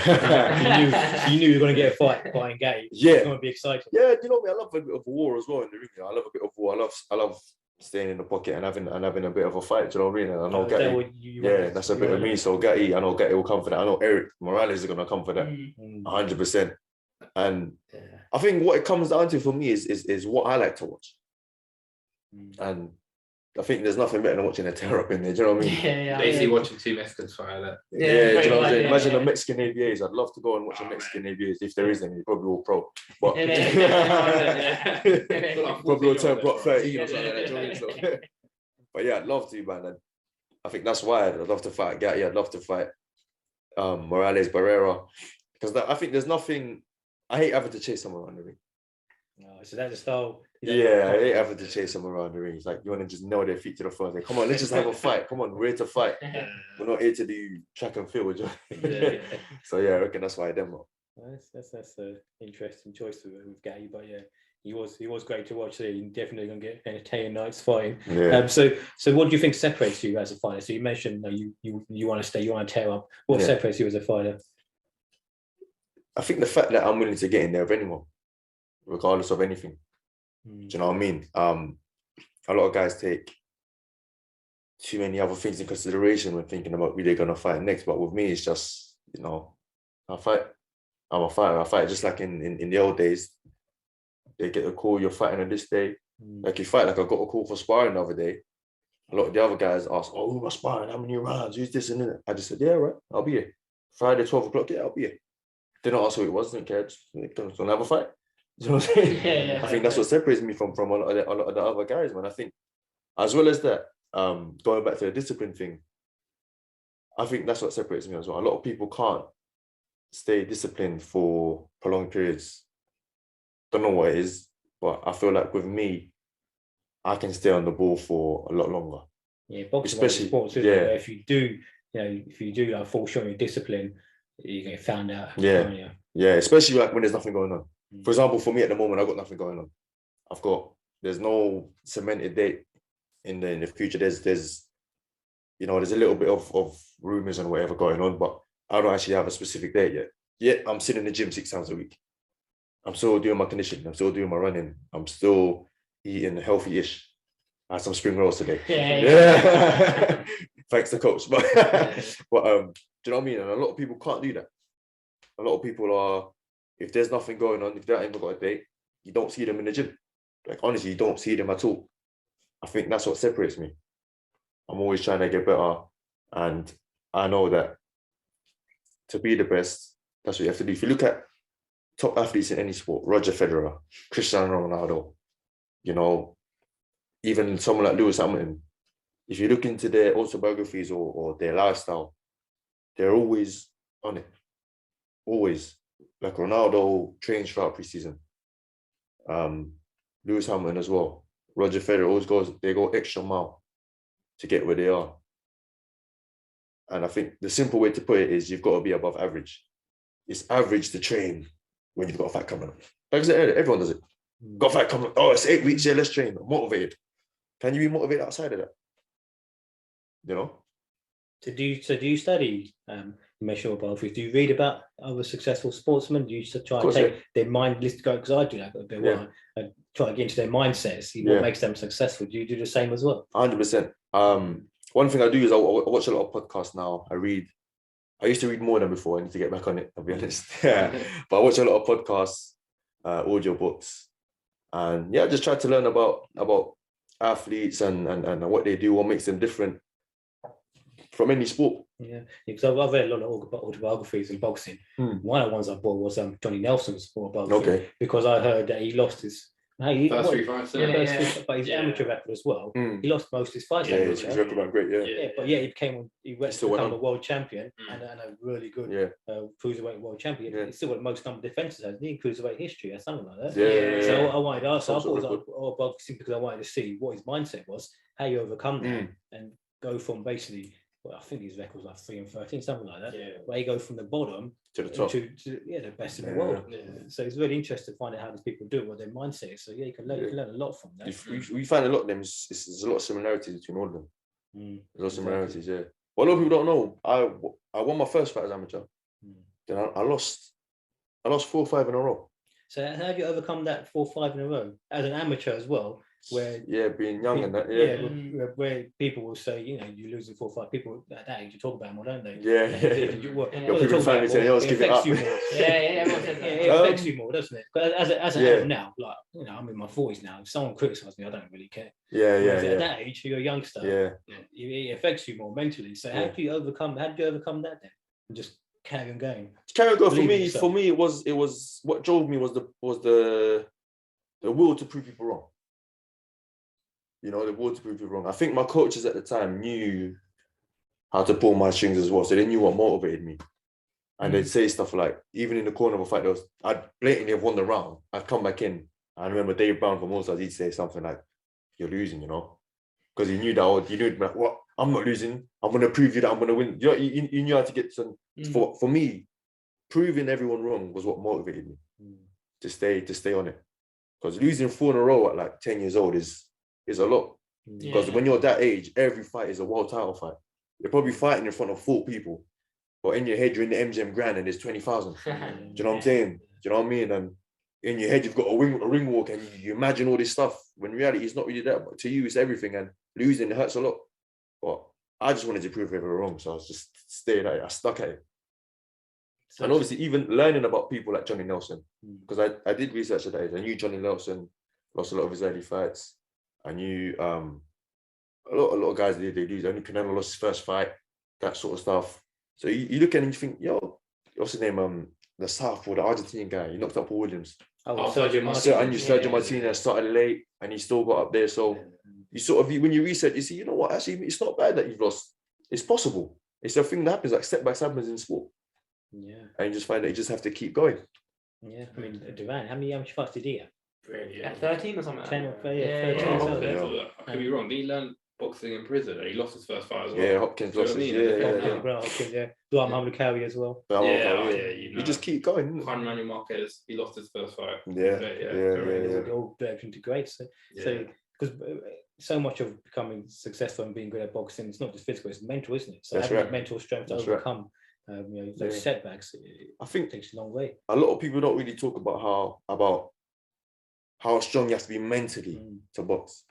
knew you were going to get a fight fighting Gatti? Yeah, it's going to be exciting. Yeah, you know me. I love a bit of war as well in the ring. I love a bit of war. I love staying in the pocket and having a bit of a fight. Do you know what I mean? I know Gatti. That's a bit of me. So Gatti, I know Gatti will come for that. I know Eric Morales is going to come for that, 100%. And I think what it comes down to for me is what I like to watch, and I think there's nothing better than watching a tear up in there. Do you know what I mean? Basically watching two Mexicans fight like that. Do you know what I'm saying? Imagine the Mexican ABAs. I'd love to go and watch a Mexican ABAs if there is any. Probably all pro. But probably will turn Block 13 or something like that. So. But yeah, I'd love to, man. And I think that's why I'd love to fight Gatti. I'd love to fight Morales Barrera, because I think there's nothing. I hate having to chase someone around the ring. So that's the style. I hate having to chase them around the ring. It's like you want to just nail their feet to the floor. Like, come on, let's just have a fight. Come on, we're here to fight. We're not here to do track and field. So I reckon that's why I them. That's an interesting choice with Gatti, but he was great to watch. So you're definitely gonna get entertaining nights fighting. So what do you think separates you as a fighter? So you mentioned you want to stay, you want to tear up. What separates you as a fighter? I think the fact that I'm willing to get in there with anyone, regardless of anything. Do you know what I mean? A lot of guys take too many other things in consideration when thinking about who they're gonna fight next. But with me, it's just, I fight. I'm a fighter. I fight just like in the old days. They get a call, you're fighting on this day. Like you fight, like I got a call for sparring the other day. a lot of the other guys ask, "Oh, who am I sparring? How many rounds? Who's this and that?" I just said, "Yeah, right. I'll be here. Friday, 12 o'clock. Yeah, I'll be here." Didn't ask who it was. Didn't care. Just don't have a fight. You know what I'm saying? Yeah. I think that's what separates me from a lot of the other guys, man. I think, as well as that, going back to the discipline thing, I think that's what separates me as well. A lot of people can't stay disciplined for prolonged periods. Don't know what it is, but I feel like with me, I can stay on the ball for a lot longer. Yeah, boxing, especially sports, isn't it? Where if you do like fall short of your discipline, you get found out. Yeah, especially like when there's nothing going on. For example, for me at the moment, I've got nothing going on. There's no cemented date in the future. There's a little bit of rumors and whatever going on, but I don't actually have a specific date yet. Yet I'm sitting in the gym 6 times a week. I'm still doing my conditioning. I'm still doing my running. I'm still eating healthy-ish. I had some spring rolls today. Yeah. Thanks to coach. But do you know what I mean? And a lot of people can't do that. A lot of people are, if there's nothing going on, if they ain't got a date, you don't see them in the gym. Like, honestly, you don't see them at all. I think that's what separates me. I'm always trying to get better. And I know that to be the best, that's what you have to do. If you look at top athletes in any sport, Roger Federer, Cristiano Ronaldo, even someone like Lewis Hamilton, if you look into their autobiographies or their lifestyle, they're always on it. Always. Like Ronaldo trains throughout preseason. Lewis Hamilton as well. Roger Federer they go extra mile to get where they are. And I think the simple way to put it is you've got to be above average. It's average to train when you've got a fight coming up. Like I said earlier, everyone does it. Got a fight coming up. Oh, it's 8 weeks, yeah, let's train. I'm motivated. Can you be motivated outside of that? So do you study measurable biographies? Do you read about other successful sportsmen? Do you try to take their mind list go? Because I do that a bit. I try to get into their mindsets, see what makes them successful. Do you do the same as well? 100%. One thing I do is I watch a lot of podcasts now. I used to read more than before. I need to get back on it, I'll be honest. But I watch a lot of podcasts, audio books, and I just try to learn about athletes and what they do, what makes them different from any sport. Yeah, because I've read a lot of autobiographies in boxing. One of the ones I bought was Johnny Nelson's autobiography, because I heard that he lost his first 3 fights. But his amateur record as well. He lost most of his fights. His record went great. But he went to become a world champion and a really good cruiserweight world champion. He's still got the most number of defenses, hasn't he, in cruiserweight history or something like that. So I wanted to ask. I thought it was autobiography because I wanted to see what his mindset was, how you overcome that, and go from basically. Well, I think his record was like 3-13, something like that. Where you go from the bottom to the top, to the best in the world. So it's really interesting to find out how these people do it, what their mindset is. So you can learn a lot from that. We find a lot of them. There's a lot of similarities between all of them. There's a lot of similarities. What a lot of people don't know, I won my first fight as amateur. Then I lost 4 or 5 in a row. So how have you overcome that 4 or 5 in a row as an amateur as well? Where being young and that where people will say, you're losing 4 or 5 people at that age, you talk about more, don't they? People find me saying, give it up. It affects you more, doesn't it? But as an adult now, like I'm in my 40s now. If someone criticizes me, I don't really care. At that age, you're a youngster. It affects you more mentally. So how do you overcome that then? And just carry on going. For me, it was what drove me was the will to prove people wrong. The will to prove people wrong. I think my coaches at the time knew how to pull my strings as well, so they knew what motivated me. And they'd say stuff like, even in the corner of a fight, I'd blatantly have won the round. I'd come back in. I remember Dave Brown from All-Stars, he'd say something like, "You're losing," because he knew that. Like, what? I'm not losing. I'm going to prove you that I'm going to win. You knew how to get some. For me, proving everyone wrong was what motivated me to stay on it. Because losing 4 in a row at like 10 years old is a lot. Because when you're that age, every fight is a world title fight. You're probably fighting in front of 4 people, but in your head you're in the MGM Grand and there's 20,000. Do you know what I'm saying? Do you know what I mean? And in your head you've got a ring walk and you imagine all this stuff. When in reality it's not really that, but to you it's everything. And losing, it hurts a lot. But I just wanted to prove everyone wrong, so I was just staying at it. I stuck at it. And obviously even learning about people like Johnny Nelson, because I did research at that age. I knew Johnny Nelson lost a lot of his early fights. I knew a lot of guys they lose. Only Canelo lost his first fight, that sort of stuff. So you look at it and you think, yo, what's his name? The Southpaw, the Argentinian guy, he knocked up Paul Williams. Sergio Martinez. Sergio Martinez started late and he still got up there. So you sort of, when you research, you see, you know what, actually, it's not bad that you've lost. It's possible. It's a thing that happens, like setbacks happens in sport. Yeah. And you just find that you just have to keep going. Yeah. I mean, Duran, how much fights did he have? At 13 or something? 10 or 13. I could be wrong. Did he learn boxing in prison? He lost his first fight as well. Yeah, Hopkins lost his. Hopkins, yeah. Dwight Muhammad as well. You just keep going. Juan Manuel Marquez, he lost his first fight. They all developed into greats. So because so much of becoming successful and being good at boxing, it's not just physical, it's mental, isn't it? So having mental strength to overcome those setbacks, I think it takes a long way. A lot of people don't really talk about how strong you have to be mentally to box,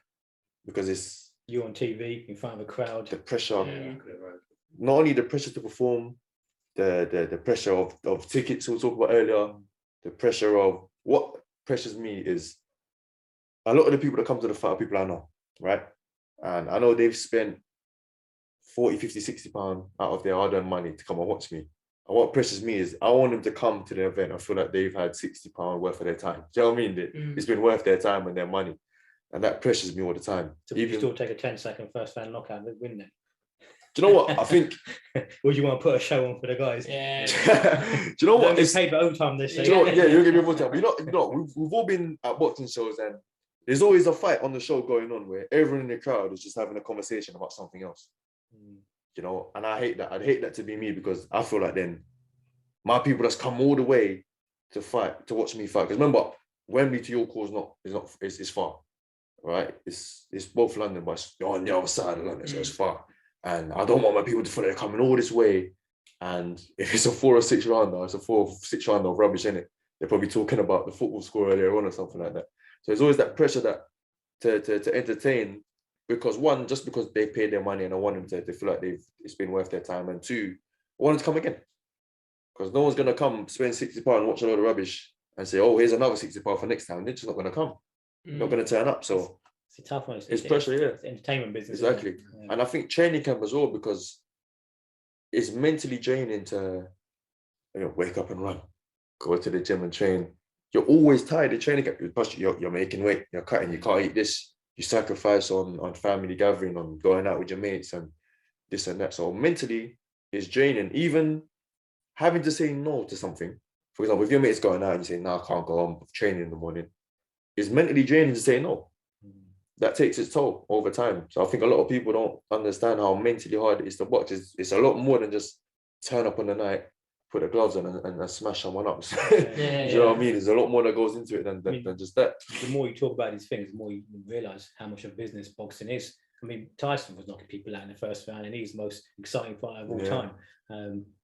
because it's you're on TV in front of a crowd. The pressure, not only the pressure to perform, the pressure of tickets we'll talk about earlier, the pressure of what pressures me is a lot of the people that come to the fight are people I know, right? And I know they've spent 40, 50, 60 pounds out of their hard-earned money to come and watch me. And what pressures me is I want them to come to the event and feel like they've had 60 pounds worth of their time. Do you know what I mean? It's been worth their time and their money. And that pressures me all the time. So you still take a 10-second first round knockout and win then? Do you know what? I think... Or do you want to put a show on for the guys? Yeah. Do you know what? It's paid for overtime this year. Do you know what? Yeah, you're going to be overtime. You know, we've all been at boxing shows and there's always a fight on the show going on where everyone in the crowd is just having a conversation about something else. You know, and I hate that. I'd hate that to be me, because I feel like then my people that's come all the way to fight, to watch me fight. Because remember, Wembley to York is far, right? It's both London, but it's on the other side of London, so it's far. And I don't want my people to feel like they're coming all this way. And if it's a 4 or 6 rounder, it's a 4 or 6 rounder of rubbish, innit? They're probably talking about the football score earlier on or something like that. So there's always that pressure that to entertain, because one, just because they paid their money and I want them to feel like it's been worth their time, and two, I want them to come again. Because no one's going to come spend 60 pounds and watch a load of rubbish and say, oh, here's another 60 pounds for next time. They're just not going to come. They're not going to turn up. So it's a tough one. It's pressure, yeah. It's entertainment business. Exactly. Yeah. And I think training camp as well, because it's mentally draining to wake up and run, go to the gym and train. You're always tired of training camp. You're making weight, you're cutting, you can't eat this. You sacrifice on family gathering, on going out with your mates and this and that. So mentally, it's draining. Even having to say no to something. For example, if your mate's going out and you say, no, I can't go, I'm training in the morning. It's mentally draining to say no. That takes its toll over time. So I think a lot of people don't understand how mentally hard it is to box. It's a lot more than just turn up on the night, put the gloves on and smash someone up. Do you know what I mean? There's a lot more that goes into it than just that. The more you talk about these things, the more you realise how much of business boxing is. I mean, Tyson was knocking people out in the first round and he's the most exciting fighter of all time.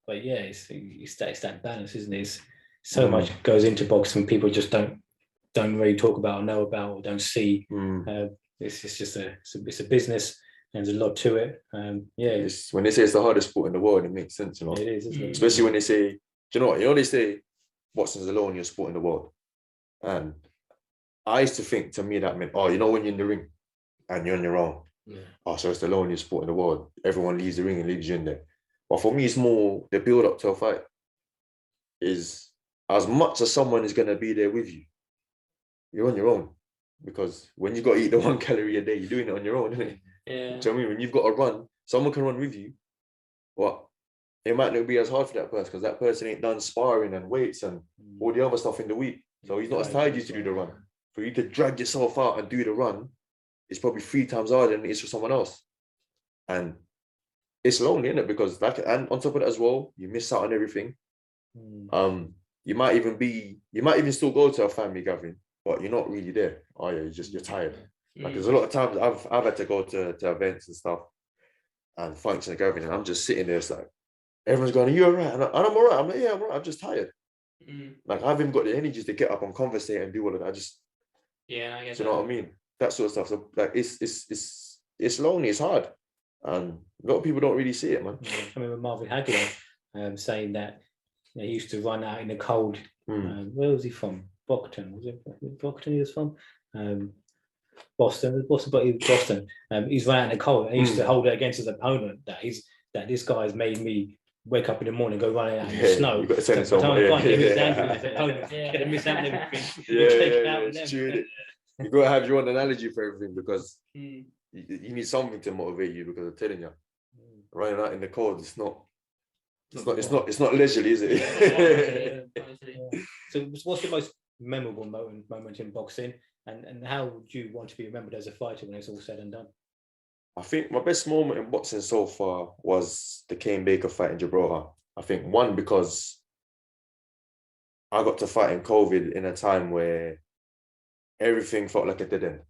But yeah, it's that balance, isn't it? It's so much goes into boxing, people just don't really talk about or know about or don't see. It's just it's a business. And there's a lot to it. When they say it's the hardest sport in the world, it makes sense, you know. It is, isn't it? Especially when they say, do you know what? They say boxing's the loneliest sport in the world. And I used to think, to me, that meant, when you're in the ring and you're on your own, so it's the loneliest sport in the world. Everyone leaves the ring and leaves you in there. But for me, it's more the build up to a fight is as much as someone is going to be there with you, you're on your own. Because when you've got to eat the 1 calorie a day, you're doing it on your own, isn't it? Yeah. Do you know what I mean? When you've got to run, someone can run with you. It might not be as hard for that person because that person ain't done sparring and weights and all the other stuff in the week. So he's not as tired as you to do the run. For you to drag yourself out and do the run, it's probably 3 times harder than it is for someone else. And it's lonely, isn't it? Because and on top of that as well, you miss out on everything. You might even still go to a family gathering, but you're not really there. You're tired. Like there's a lot of times I've had to go to events and stuff and functions and gathering, and I'm just sitting there. It's like everyone's going, "Are you alright?" And I'm alright. I'm like, "Yeah, I'm alright. I'm just tired." Like I haven't got the energy to get up and conversate and do all of that. I guess. Do you know what I mean? That sort of stuff. So like it's lonely. It's hard, and a lot of people don't really see it, man. I remember Marvin Hagler saying that he used to run out in the cold. Where was he from? Brockton, was it Brockton he was from? Boston. But he was Boston. He's run out in the cold. He used to hold it against his opponent that this guy has made me wake up in the morning, go running out in the snow. You've got to send it So somewhere. Get a miss out and everything. It's true. You've got to have your own analogy for everything because you need something to motivate you, because I'm telling you, running out in the cold, it's not leisurely, is it? So what's your most memorable moment in boxing, and how would you want to be remembered as a fighter when it's all said and done? I think my best moment in boxing so far was the Kane Baker fight in Gibraltar. I think one, because I got to fight in COVID in a time where everything felt like a dead end.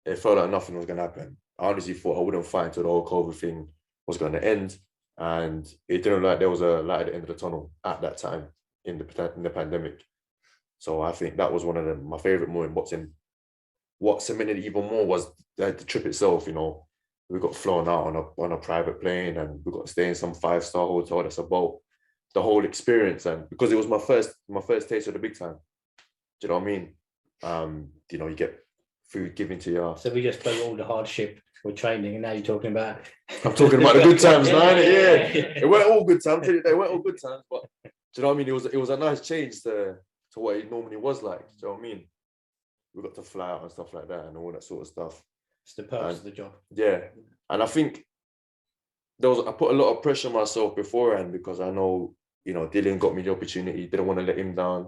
It felt like nothing was going to happen. I honestly thought I wouldn't fight until the whole COVID thing was going to end. And it didn't look like there was a light at the end of the tunnel at that time in the pandemic. So I think that was one of my favourite moments in boxing. What cemented it even more was the trip itself, you know. We got flown out on a private plane, and we got to stay in some 5-star hotel. That's about the whole experience. And because it was my first taste of the big time. Do you know what I mean? You know, you get food given to you. So we just spoke all the hardship with training, and now you're talking about. I'm talking about the good times, man. It weren't all good times. They weren't all good times, but do you know what I mean? It was a nice change to what it normally was like. Do you know what I mean? We got to fly out and stuff like that, and all that sort of stuff. It's the purpose of the job. Yeah, and I think I put a lot of pressure on myself beforehand, because I know, you know, Dylan got me the opportunity. Didn't want to let him down.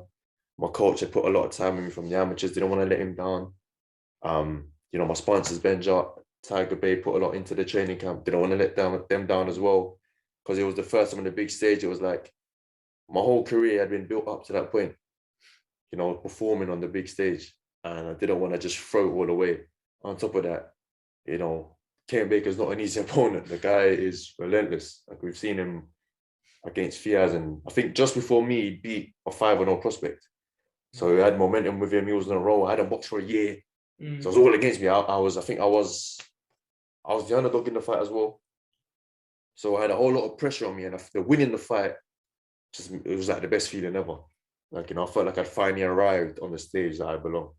My coach had put a lot of time in me from the amateurs. Didn't want to let him down. You know, my sponsors, Benja, Tiger Bay, put a lot into the training camp. Didn't want to let them down as well, because it was the first time on the big stage. It was like my whole career had been built up to that point, you know, performing on the big stage, and I didn't want to just throw it all away. On top of that, you know, Kane Baker's not an easy opponent. The guy is relentless. Like, we've seen him against Fiaz, and I think just before me, he beat a 5-0 prospect. So he had momentum with him. He was on a roll. I hadn't boxed for a year. So it was all against me. I was the underdog in the fight as well. So I had a whole lot of pressure on me, and after winning the fight, it was like the best feeling ever. Like, you know, I felt like I'd finally arrived on the stage that I belong.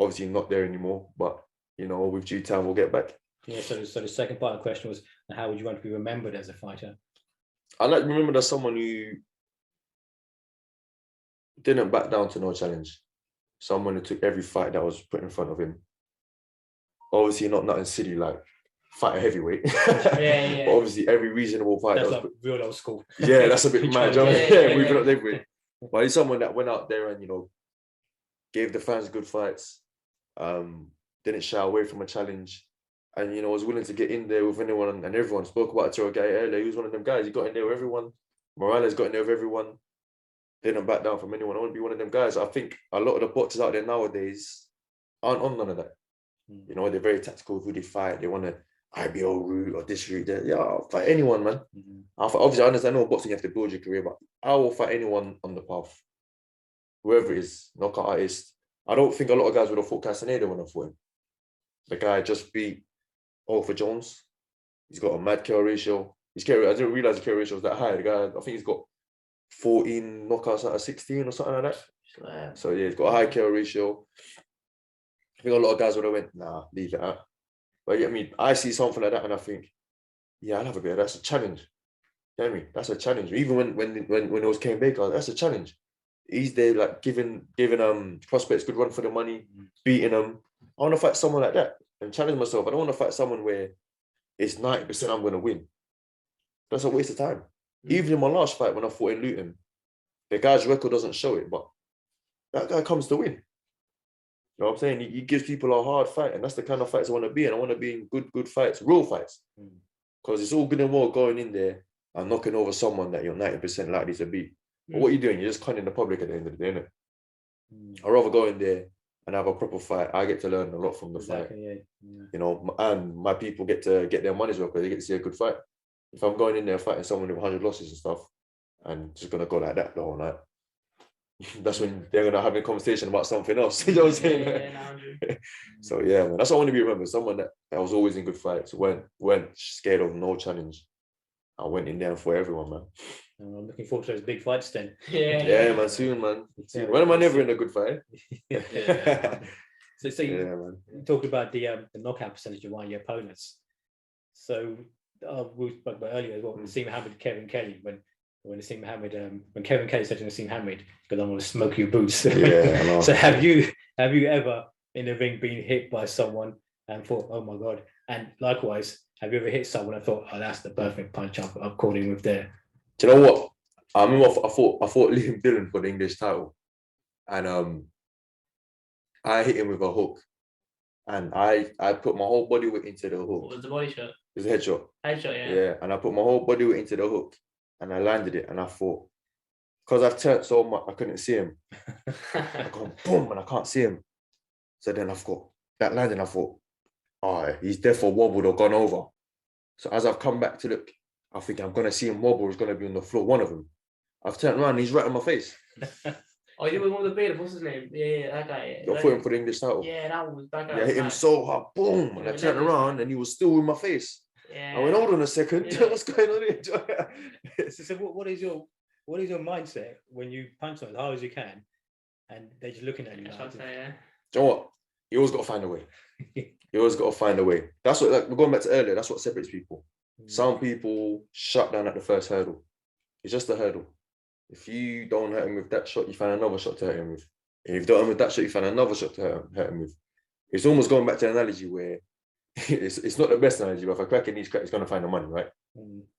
Obviously not there anymore, but, you know, with due time, we'll get back. Yeah, so the second part of the question was, how would you want to be remembered as a fighter? I like to be remembered as someone who didn't back down to no challenge. Someone who took every fight that was put in front of him. Obviously not nothing silly like fight a heavyweight. Yeah. But obviously every reasonable fight. That's like real old school. Yeah, that's a bit mad. Moving up heavyweight. But he's someone that went out there and, you know, gave the fans good fights. Didn't shy away from a challenge, and, you know, was willing to get in there with anyone and everyone. Spoke about Tiro guy earlier. He was one of them guys. He got in there with everyone. Morales got in there with everyone. Didn't back down from anyone. I want to be one of them guys. I think a lot of the boxers out there nowadays aren't on none of that. You know, they're very tactical with who they fight. They want to IBO route or this route. Yeah, I'll fight anyone, man. Obviously, I understand, boxing, you have to build your career, but I will fight anyone on the path. Whoever it is, knockout artist. I don't think a lot of guys would have fought Castaneda when I fought him. The guy just beat Oliver Jones. He's got a mad KO ratio. I didn't realize the KO ratio was that high. The guy, I think he's got 14 knockouts out of 16 or something like that. So yeah, he's got a high KO ratio. I think a lot of guys would have went, nah, leave it out. But yeah, I mean, I see something like that and I think, yeah, I'll have a bit of that. That's a challenge. You know what I mean? That's a challenge. Even when it was Kane Baker, that's a challenge. He's there, like, giving prospects good run for the money, beating them. I want to fight someone like that and challenge myself. I don't want to fight someone where it's 90% I'm going to win. That's a waste of time. Even in my last fight when I fought in Luton, the guy's record doesn't show it, but that guy comes to win. You know what I'm saying? He gives people a hard fight, and that's the kind of fights I want to be in. I want to be in good fights, real fights. Because it's all good and well going in there and knocking over someone that you're 90% likely to beat. But what are you doing? You're just cunning the public at the end of the day, innit? I'd rather go in there and have a proper fight. I get to learn a lot from the fight. Yeah. You know, and my people get to get their money's worth because they get to see a good fight. If I'm going in there fighting someone with 100 losses and stuff, and just going to go like that the whole night, that's when they're going to have a conversation about something else. You know what I'm saying? So yeah, man, that's what I want to be remembered. Someone that was always in good fights, weren't scared of no challenge. I went in there for everyone, man. I'm looking forward to those big fights then. Yeah, man, soon, man. Soon. When am I never in a good fight? So you talked about the knockout percentage of one of your opponents. So we spoke about earlier as well. Nassim Muhammad, Kevin Kelly, when Nassim Muhammad, when Kevin Kelly said to Nassim Muhammad, "Because I'm going to smoke your boots." Yeah. So have you ever in the ring been hit by someone and thought, "Oh my God"? And likewise, have you ever hit someone and thought, "Oh, that's the perfect punch I've caught him with there"? Do you know what? I remember I fought Liam Dillon for the English title, and I hit him with a hook, and I put my whole body weight into the hook. What was the body shot? It was a headshot. Headshot, yeah. Yeah, and I put my whole body weight into the hook, and I landed it, and I thought, because I've turned so much, I couldn't see him. I go boom, and I can't see him. So then I thought that landing, I thought, oh, he's therefore wobbled or gone over. So as I've come back to look, I think I'm gonna see him wobble. He's gonna be on the floor. One of them. I've turned around, and he's right on my face. Oh, you did one with the beard. What's his name? Yeah, that guy. I fought him for the English title. Yeah, that guy. Yeah, I hit him so hard, boom, and I turned around, and he was still in my face. Yeah. I went, hold on a second, what's going on here? So what is your mindset when you punch someone as hard as you can, and they're just looking at you? Yeah. Like, Do you know what? You always got to find a way. You always got to find a way. That's what, like, we're going back to earlier, that's what separates people. Some people shut down at the first hurdle. It's just a hurdle. If you don't hurt him with that shot, you find another shot to hurt him with. And if you don't hurt him with that shot, you find another shot to hurt him with. It's almost going back to an analogy where it's not the best analogy, but if I crack in these cracks, it's going to find the money, right?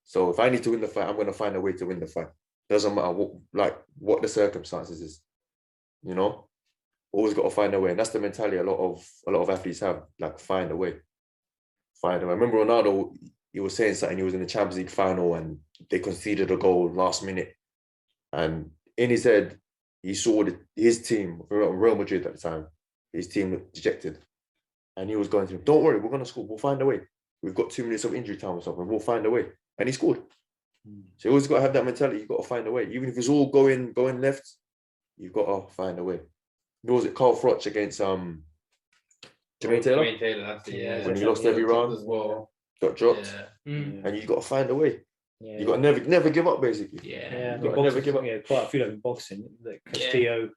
So if I need to win the fight, I'm going to find a way to win the fight. Doesn't matter what the circumstances is, you know? Always got to find a way. And that's the mentality a lot of athletes have, like find a way. Find a way. I remember Ronaldo, he was saying something, he was in the Champions League final and they conceded a goal last minute. And in his head, he saw his team, Real Madrid at the time, his team looked dejected. And he was going to him, don't worry, we're going to score. We'll find a way. We've got 2 minutes of injury time or something. We'll find a way. And he scored. So you always got to have that mentality. You've got to find a way. Even if it's all going left, you've got to find a way. Who was it? Carl Froch against Jermaine Taylor? Jermaine Taylor, that's it, yeah. When he lost every round as well. Got dropped. Yeah. And you got to find a way. Yeah. You got to never give up, basically. Yeah. You got to never give up. Yeah, quite a few of them boxing. Like Castillo.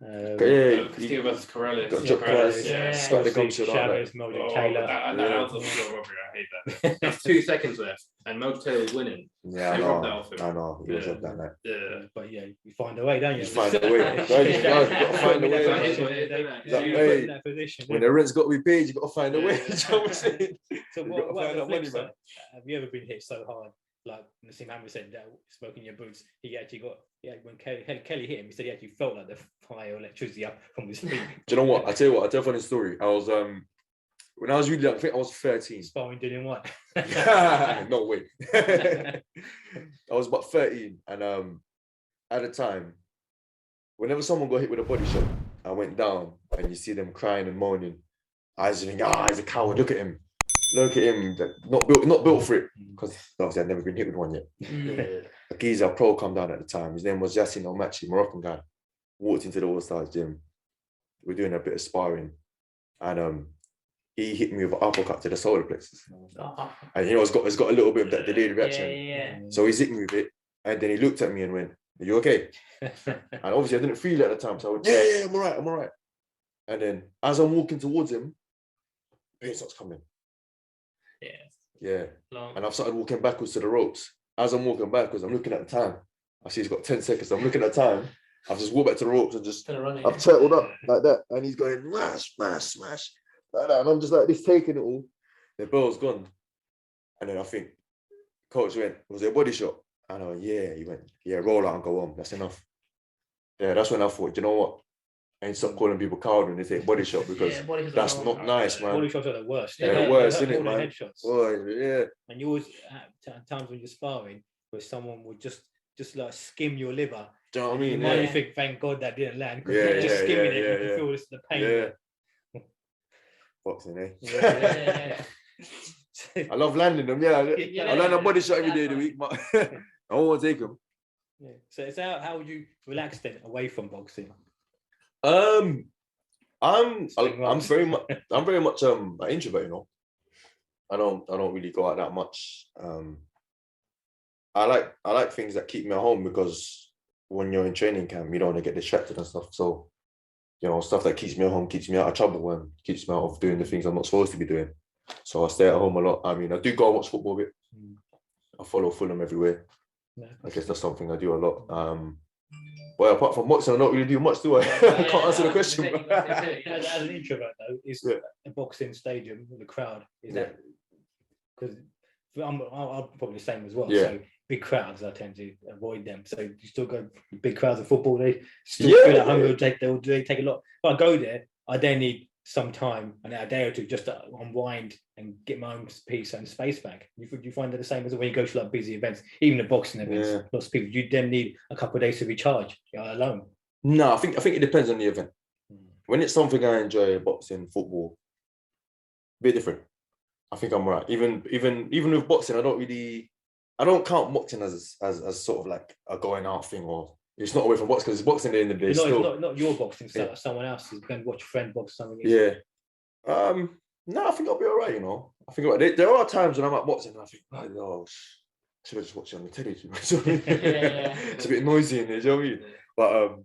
Castillo versus Corrales. Got dropped twice. Yeah. Started the gunshot out there. Chavez, Melvin Taylor. That was a pure robbery. I hate that. That's 2 seconds left, and Melvin Taylor was winning. Yeah, They robbed that off him. I know. He was up that night. Yeah. But yeah, you find a way, don't you? You find a way. Right, you got to find a way. That position. When the rent's got to be paid, you got to find a way. You know what I'm saying? So You what gotta find the that flip money, side? man. Have you ever been hit so hard? Like Nassim Muhammad said, that smoking your boots, he actually got, when Kelly hit him, he said he actually felt like the fire electricity up from his feet. Do you know what? I tell you a funny story. I was when I was really young, I think I was 13. Sparring doing what? No way. I was about 13, and at the time, whenever someone got hit with a body shot, I went down and you see them crying and moaning. I was thinking, he's a coward. Look at him. Look at him. Not built for it. Because obviously I'd never been hit with one yet. A geezer, pro, come down at the time. His name was Yassin Almachi, Moroccan guy. Walked into the All-Stars gym. We're doing a bit of sparring, and he hit me with an uppercut to the solar plexus. And it's got a little bit of that delayed reaction. Yeah. So he's hitting me with it, and then he looked at me and went, "Are you okay?" And obviously I didn't feel it at the time, so I went, "Yeah, I'm all right." And then as I'm walking towards him, pain starts coming. Yeah. Long. And I've started walking backwards to the ropes. As I'm walking backwards, I'm looking at the time. I see he's got 10 seconds. I'm looking at the time. I've just walked back to the ropes and just, I've turtled up like that. And he's going, smash, like that. And I'm just like this, taking it all. The bell's gone. And then I think, coach went, was it a body shot? And I went, yeah. He went, yeah, roll out and go home. That's enough. Yeah, that's when I thought, you know what? I ain't stop calling people coward when they take body shot, because that's not nice, man. Body shots are the worst. They're the worst, isn't it, man? Headshots. Boy, yeah. And you always have times when you're sparring where someone would just like skim your liver. Do you know what I mean? Now you think, thank God that didn't land, because Yeah, just skimming it, yeah, you can feel the pain. Yeah. Boxing, eh? Yeah. I love landing them, yeah. I land a body shot every day of the week, but I won't take them. Yeah. So how would you relax then away from boxing? I'm very much an introvert, you know. I don't really go out that much. I like things that keep me at home, because when you're in training camp, you don't want to get distracted and stuff. So you know, stuff that keeps me at home, keeps me out of trouble, and keeps me out of doing the things I'm not supposed to be doing. So I stay at home a lot. I mean, I do go and watch football a bit. I follow Fulham everywhere. Yeah, I guess that's something I do a lot. But apart from boxing, I don't really do much, do I? I can't answer the question. As an introvert, though, is a boxing stadium with a crowd, is that because I'm probably the same as well. So big crowds, I tend to avoid them. So you still go big crowds of football. They still feel at home. They take a lot. If I go there, I then need some time, and a day or two, just to unwind and get my own peace and space back. You find that the same as when you go to like busy events, even the boxing events. Lots of people, you then need a couple of days to recharge. You're alone. No, I think it depends on the event. When it's something I enjoy, boxing, football, a bit different. I think I'm right. Even with boxing, I don't count boxing as sort of like a going out thing, or it's not away from boxing, because it's boxing at the end of the day. It's not your boxing, someone else's. You can watch a friend box something. No, I think I'll be all right, you know. I think there are times when I'm at boxing and I think, oh, should I just watch it on the telly? It's a bit noisy in there, do you know what I mean? But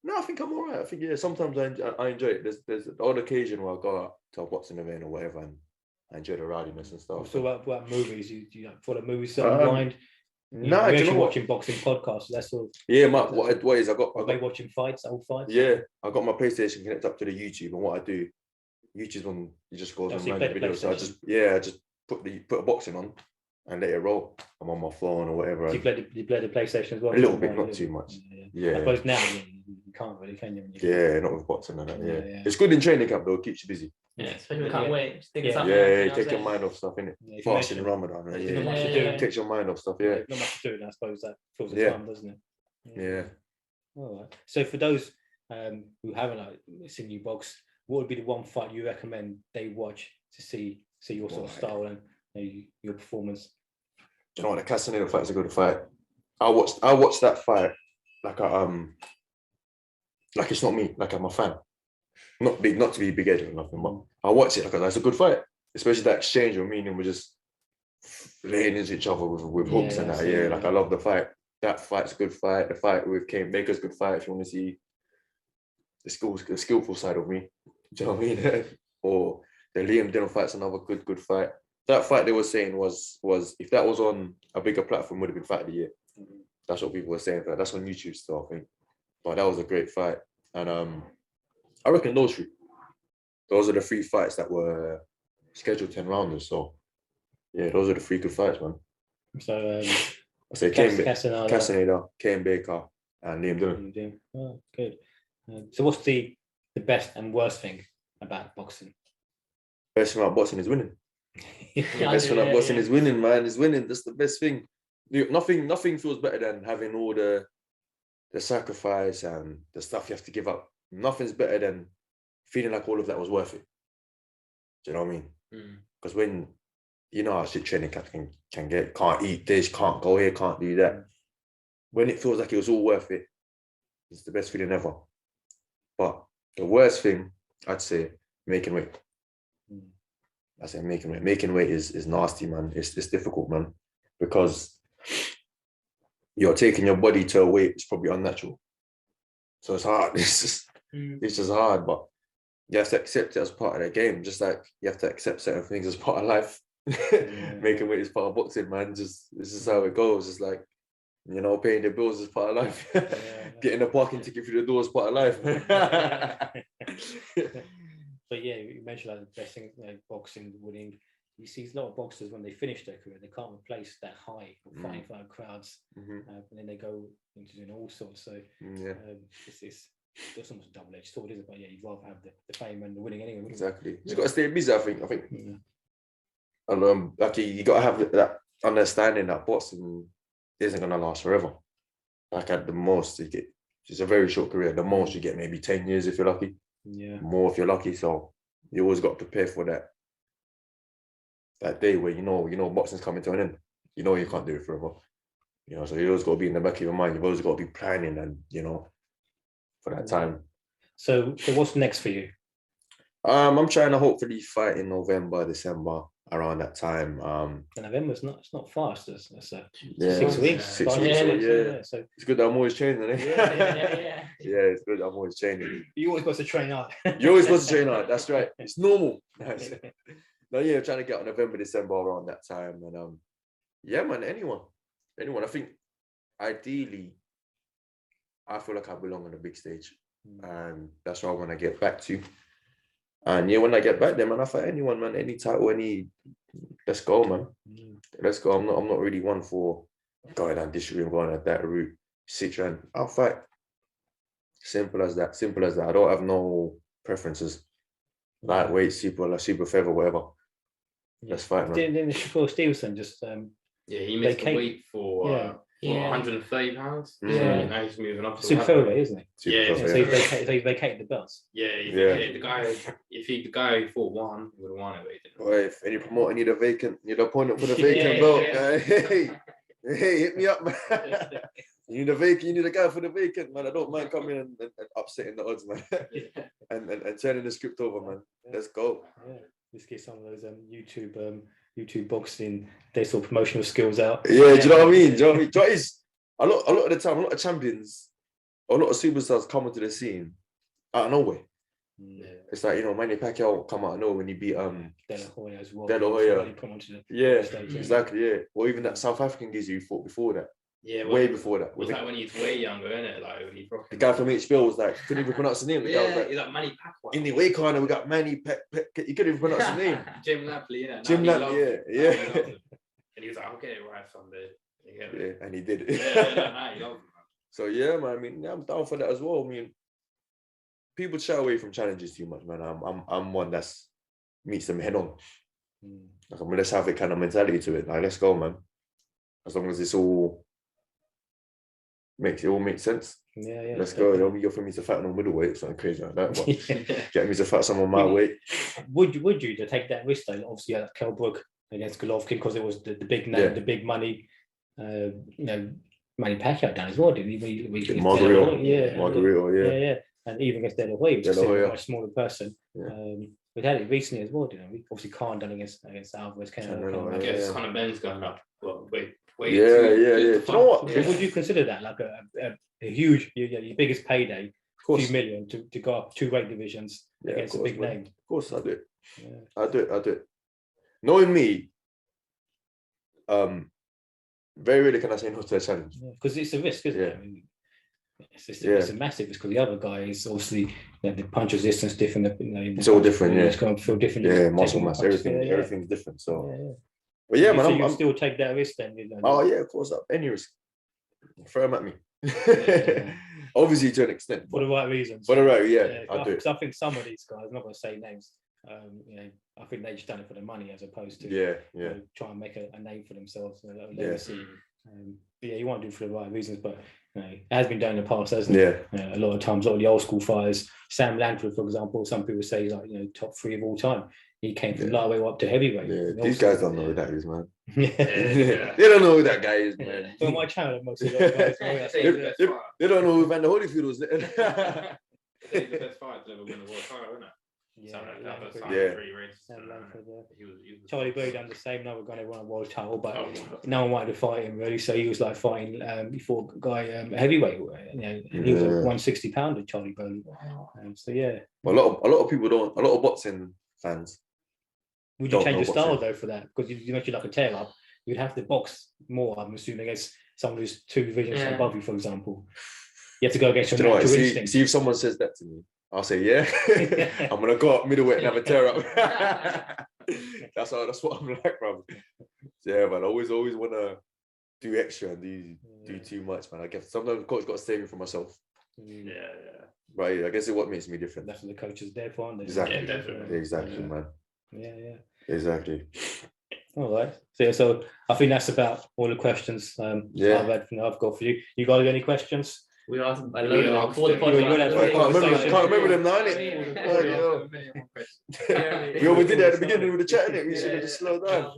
no, I think I'm all right. I think, sometimes I enjoy it. There's an odd occasion where I go out to a boxing event or whatever, and I enjoy the rowdiness and stuff. So what movies? Do you follow movies blind? No, you're actually watching boxing podcasts. That's all. Yeah, what is I got watching fights, old fights. Yeah, I got my PlayStation connected up to the YouTube, and what I do, YouTube's one, you just goes on random videos. So I just put a boxing on and let it roll. I'm on my phone or whatever. So you play the PlayStation as well? A little bit, not too much. Yeah. I suppose now you can't really, can you? Yeah, not with boxing and that. Yeah. It's good in training camp though. It keeps you busy. Yeah, especially when you can't wait. Just think take your mind off stuff, innit? Fasting in Ramadan, right? Not much to do. Takes your mind off stuff, Not much to do, and I suppose that fills the time, doesn't it? Yeah. All right. So for those who haven't seen you box, what would be the one fight you recommend they watch to see your sort of style and your performance? Do you know what? The Castaneda fight is a good fight. I watched that fight like it's not me, like I'm a fan. Not to be big-headed or nothing, but I watch it like that's a good fight. Especially that exchange where me and him were just laying into each other with hooks and that. Yeah, like I love the fight. That fight's a good fight. The fight with Kane Baker's a good fight if you want to see the skillful side of me. Do you know what I mean? Or the Liam Dillon fight's another good fight. That fight they were saying was if that was on a bigger platform, would have been fight of the year. That's what people were saying. That's on YouTube still, I think. But that was a great fight. And I reckon those are the 3 fights that were scheduled 10 rounders. So yeah, those are the 3 good fights, man. So I say Castaneda, Kane Baker, and Liam Dillon. Oh, good. So what's the best and worst thing about boxing? Best thing about boxing is winning. Best thing about boxing is winning, man. Is winning. That's the best thing. Nothing feels better than having all the sacrifice and the stuff you have to give up. Nothing's better than feeling like all of that was worth it. Do you know what I mean? Because when you know how shit training can get, can't eat this, can't go here, can't do that. When it feels like it was all worth it, it's the best feeling ever. But the worst thing, I'd say, making weight. I say making weight. Making weight is nasty, man. It's difficult, man, because you're taking your body to a weight that's probably unnatural. So it's hard. It's just hard, but you have to accept it as part of the game. Just like you have to accept certain things as part of life. Making weight is part of boxing, man. This is how it goes. It's like, you know, paying the bills is part of life. Getting a parking ticket through the door is part of life. But yeah, you mentioned like the best thing, boxing, winning. You see a lot of boxers when they finish their career, they can't replace that high of fighting for crowds, and then they go into doing all sorts. So it's almost a double-edged sword, isn't it? But yeah, you'd rather have the fame and the winning anyway. Exactly. You just got to stay busy, I think. And like you got to have that understanding that boxing isn't gonna last forever. Like at the most, you get it's a very short career. The most you get maybe 10 years if you're lucky. Yeah. More if you're lucky. So you always got to prepare for that day where you know boxing's coming to an end. You know you can't do it forever. You know, so you always got to be in the back of your mind. You've always got to be planning and for that time. So what's next for you? I'm trying to hopefully fight in November, December. around that time. November's it's not fast. It's 6 weeks. 6 weeks. So it's good that I'm always training. Yeah. It's good that I'm always training. You always supposed to train hard. You're always supposed to train hard. That's right. It's normal. No, yeah, trying to get on November, December around that time, and yeah, man, anyone. I think ideally, I feel like I belong on a big stage, and that's what I want to get back to. And yeah, when I get back there, man, I fight anyone, man, any title, let's go, man. Let's go. I'm not really one for going down this route, going down that route. Citron, I'll fight. Simple as that. I don't have no preferences. Lightweight, super feather, whatever. Let's fight, man. Then Shakur Stevenson just he missed the weight for 130 pounds. Yeah, now he's moving up. Super featherweight, isn't it? So he vacated the belts. The guy, the guy who fought one, he would have won it, but he didn't. Boy, if any promoter need an opponent for the vacant belt, hey, hit me up, man. You need a guy for the vacant, man. I don't mind coming and upsetting the odds, man. and turning the script over, man. Let's go. Yeah. Let's get some of those YouTube boxing, they sort of promotional skills out. Yeah, do you know what I mean? Do you know what I mean? A lot of the time, a lot of champions, a lot of superstars come into the scene out of nowhere. Yeah. It's like, Manny Pacquiao come out of nowhere when he beat De La Hoya as well. De La Hoya. Stage, exactly, yeah. Or even that South African geezer who fought before that. Yeah, way before that. Was that when he was way younger, innit? Like when he the guy from HBO was like, couldn't even pronounce his name. The guy was like, he's like Manny Pacquiao. In the weight corner, we got Manny he couldn't even pronounce his name. Jim Lampley, innit? Jim Lampley, yeah. And he was like, I'll get it right someday. Yeah, and he did. He loved him, man. So yeah, man. I mean, I'm down for that as well. I mean, people shy away from challenges too much, man. I'm one that's meets them head on. Like, let's have it kind of mentality to it. Like, let's go, man. As long as it's all makes sense. Yeah. Let's go. You don't for me to fight on middleweight, something crazy like that. But get me to fight someone my weight. Would you to take that risk though? Obviously, at Kell Brook against Golovkin, because it was the big name, the big money. Manny Pacquiao done as well, didn't he? Margarito, yeah. And even against De La Hoya, which is a much smaller person. We had it recently as well, didn't we? Obviously, Khan done against Alvarez. I guess Conor Benn's going up. Well, wait. Yeah. You know what? Would you consider that like a huge, your biggest payday, a few million to go up 2 weight divisions against a big name? Of course, I do it. Yeah. I do it. Knowing me, very rarely can I say no to a challenge. Because it's a risk, isn't it? I mean, it's a massive risk because the other guy is obviously the punch resistance different. It's all different. Yeah, it's going to feel different. Yeah, muscle mass, everything's different. So, but yeah, man, I'm still take that risk then. Oh yeah, of course, any risk. Throw them at me. Obviously, to an extent, for the right reasons. For the right, I do. Because I think some of these guys, I'm not going to say names. I think they just done it for the money as opposed to try and make a name for themselves, a legacy. You want to do it for the right reasons, but it has been done in the past, hasn't it? A lot of times, a lot of the old school fighters, Sam Langford, for example, some people say he's like top 3 of all time. He came from lightweight up to heavyweight. Yeah, these guys don't know who that is, man. They don't know who that guy is, man. On my channel, most of those guys they don't know who Van der Holyfield was. He's the best fighter to ever win the world title, isn't it? Charlie Bird done the same. No, we're going to win a world title, but no one wanted to fight him really. So he was like fighting before guy heavyweight. And he was a 160 pounder, Charlie Bird. So yeah, a lot of people don't. A lot of boxing fans. Would you change your style though for that? Because you mentioned like a tail up, you'd have to box more. I'm assuming against someone who's 2 divisions above you, for example. You have to go against your natural instinct. See if someone says that to me. I'll say, I'm gonna go up middleweight and have a tear up. That's what I'm like, bro. Yeah, man. I always wanna do extra and do too much, man. I guess sometimes the coach got to save me from myself. Yeah. Right. I guess it's what makes me different. That's what the coach is there for. Exactly. Exactly, man. Yeah. Exactly. All right. So I think that's about all the questions I've got for you. You guys got any questions? We asked a load before the podcast. Can't remember them now, innit? We always did that at the beginning with the chat, innit? We should have just slowed down.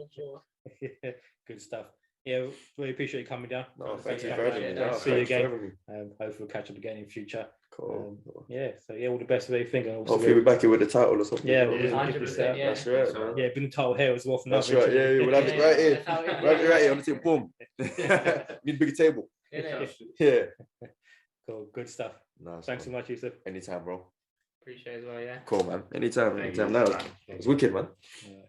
Good stuff. Yeah, really appreciate you coming down. No, thank you Yeah, for having me. yeah, No, see you thanks for again. having me. Hopefully we'll catch up again in future. Cool. Yeah, so yeah, all the best with everything. And Hopefully we'll be back here with the title or something. Yeah, you know what I mean? 100%, yeah. That's right, man. Yeah, been the title here as well for That's another right. Yeah, interview. we'll have it right here. That's how it We'll have it right here on is. the table. Boom. Need a bigger table. Yeah. Yeah. Cool, good stuff. Nice. Thanks so much, Youssef. Anytime, bro. Appreciate it as well, yeah. Cool, man. Anytime. Thank Anytime. you. No, it's wicked, man. All right.